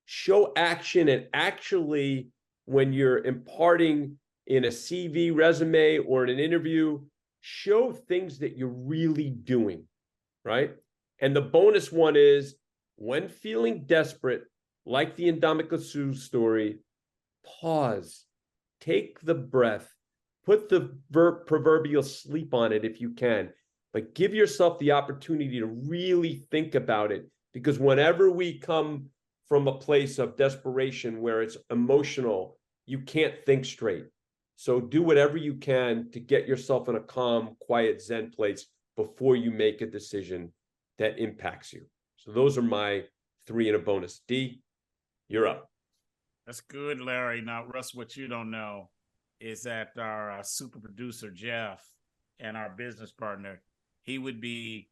B: show action, and actually, when you're imparting in a CV, resume, or in an interview, show things that you're really doing, right? And the bonus one is, when feeling desperate, like the Indomitable Sioux story, pause, take the breath, put the proverbial sleep on it if you can, but give yourself the opportunity to really think about it. Because whenever we come from a place of desperation where it's emotional, you can't think straight. So do whatever you can to get yourself in a calm, quiet, Zen place before you make a decision that impacts you. So those are my 3 and a bonus. D, you're up.
A: That's good, Larry. Now, Russ, what you don't know is that our super producer, Jeff, and our business partner, he would be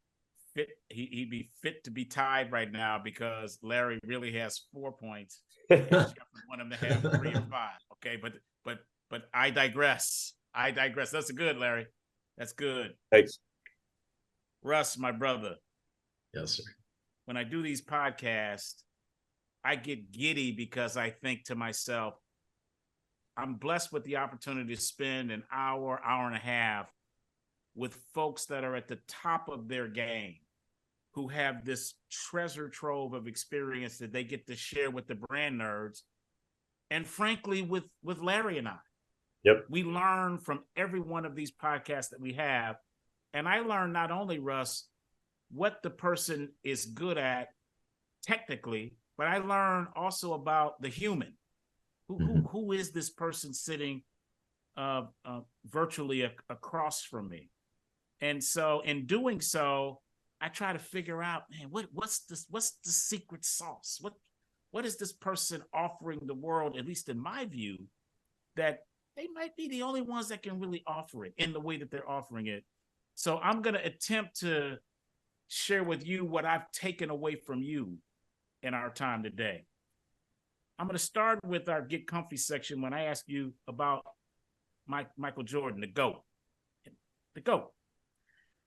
A: fit. He'd be fit to be tied right now because Larry really has 4 points. And Jeff would want him to have 3 or 5. Okay, but I digress. That's good, Larry. That's good.
B: Thanks.
A: Russ, my brother.
C: Yes, sir.
A: When I do these podcasts, I get giddy because I think to myself, I'm blessed with the opportunity to spend an hour, hour and a half with folks that are at the top of their game, who have this treasure trove of experience that they get to share with the brand nerds. And frankly, with Larry and I,
B: yep,
A: we learn from every one of these podcasts that we have. And I learn not only, Russ, what the person is good at technically, but I learn also about the human. Who is this person sitting virtually across from me? And so in doing so, I try to figure out, man, what's the secret sauce? What is this person offering the world, at least in my view, that they might be the only ones that can really offer it in the way that they're offering it. So I'm going to attempt to share with you what I've taken away from you in our time today. I'm going to start with our Get Comfy section when I ask you about Michael Jordan, the GOAT. The GOAT.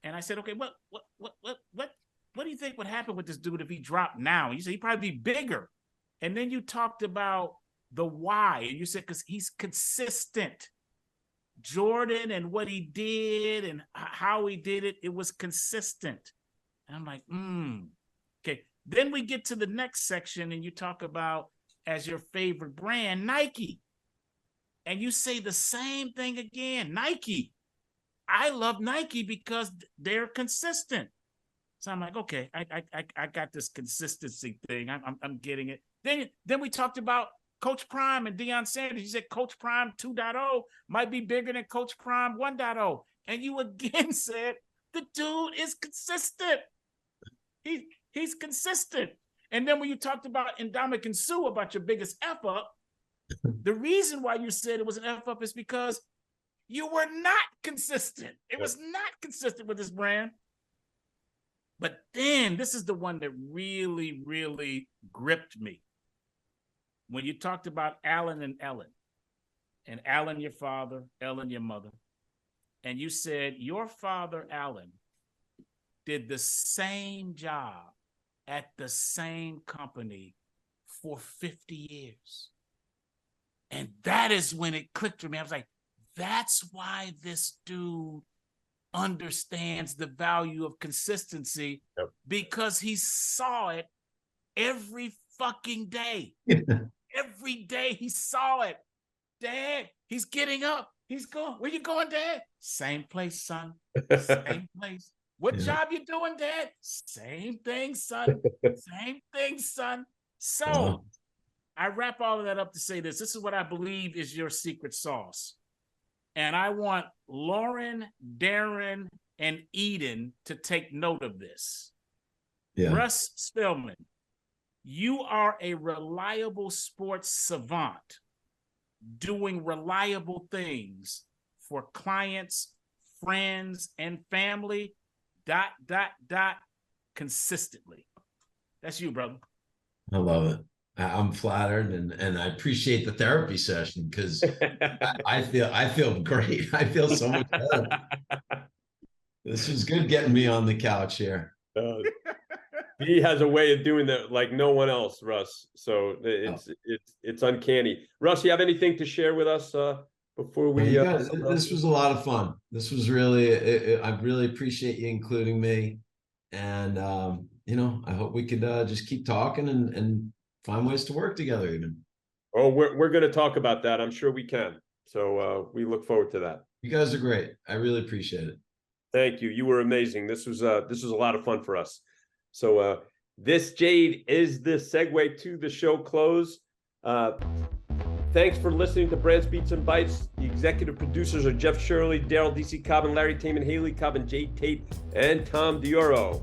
A: And I said, okay, what do you think would happen with this dude if he dropped now? You said he'd probably be bigger. And then you talked about the why. And you said, because he's consistent. Jordan and what he did and how he did it, it was consistent. And I'm like, okay. Then we get to the next section and you talk about, as your favorite brand, Nike. And you say the same thing again, Nike. I love Nike because they're consistent. So I'm like, okay, I got this consistency thing. I'm getting it. Then we talked about Coach Prime and Deion Sanders. You said Coach Prime 2.0 might be bigger than Coach Prime 1.0. And you again said the dude is consistent. He's consistent. And then when you talked about Indomitable Sioux, about your biggest F up, the reason why you said it was an F up is because you were not consistent. It was not consistent with this brand. But then this is the one that really, really gripped me. When you talked about Alan and Ellen, and Alan, your father, Ellen, your mother, and you said your father, Alan, did the same job at the same company for 50 years. And that is when it clicked for me. I was like, that's why this dude understands the value of consistency, because he saw it every fucking day. Every day he saw it. Dad, he's getting up. He's going. Where you going, Dad? Same place, son. Same place. What job you doing, Dad? Same thing, son. Same thing, son. So I wrap all of that up to say this. This is what I believe is your secret sauce. And I want Lauren, Darren, and Eden to take note of this. Yeah. Russ Spielman, you are a reliable sports savant doing reliable things for clients, friends, and family, ... consistently. That's you, brother.
C: I love it. I'm flattered, and I appreciate the therapy session, because I feel great. I feel so much better. This was good getting me on the couch here.
B: He has a way of doing that like no one else, Russ. So it's uncanny. Russ, you have anything to share with us before we?
C: You guys, this was a lot of fun. This was really, I really appreciate you including me, and you know, I hope we could just keep talking and find ways to work together even.
B: Oh, we're going to talk about that. I'm sure we can. So we look forward to that.
C: You guys are great. I really appreciate it.
B: Thank you. You were amazing. This was a lot of fun for us. So this, Jade, is the segue to the show close. Thanks for listening to Brands, Beats, and Bites. The executive producers are Jeff Shirley, Daryl DC Cobb, Larry Taman, Haley Cobb, and Jade Tate, and Tom Dioro.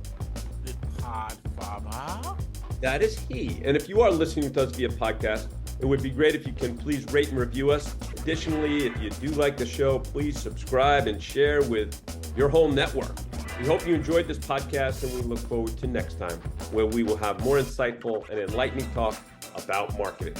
A: The Pod Farmer.
B: That is he. And if you are listening to us via podcast, it would be great if you can please rate and review us. Additionally, if you do like the show, please subscribe and share with your whole network. We hope you enjoyed this podcast, and we look forward to next time, where we will have more insightful and enlightening talk about marketing.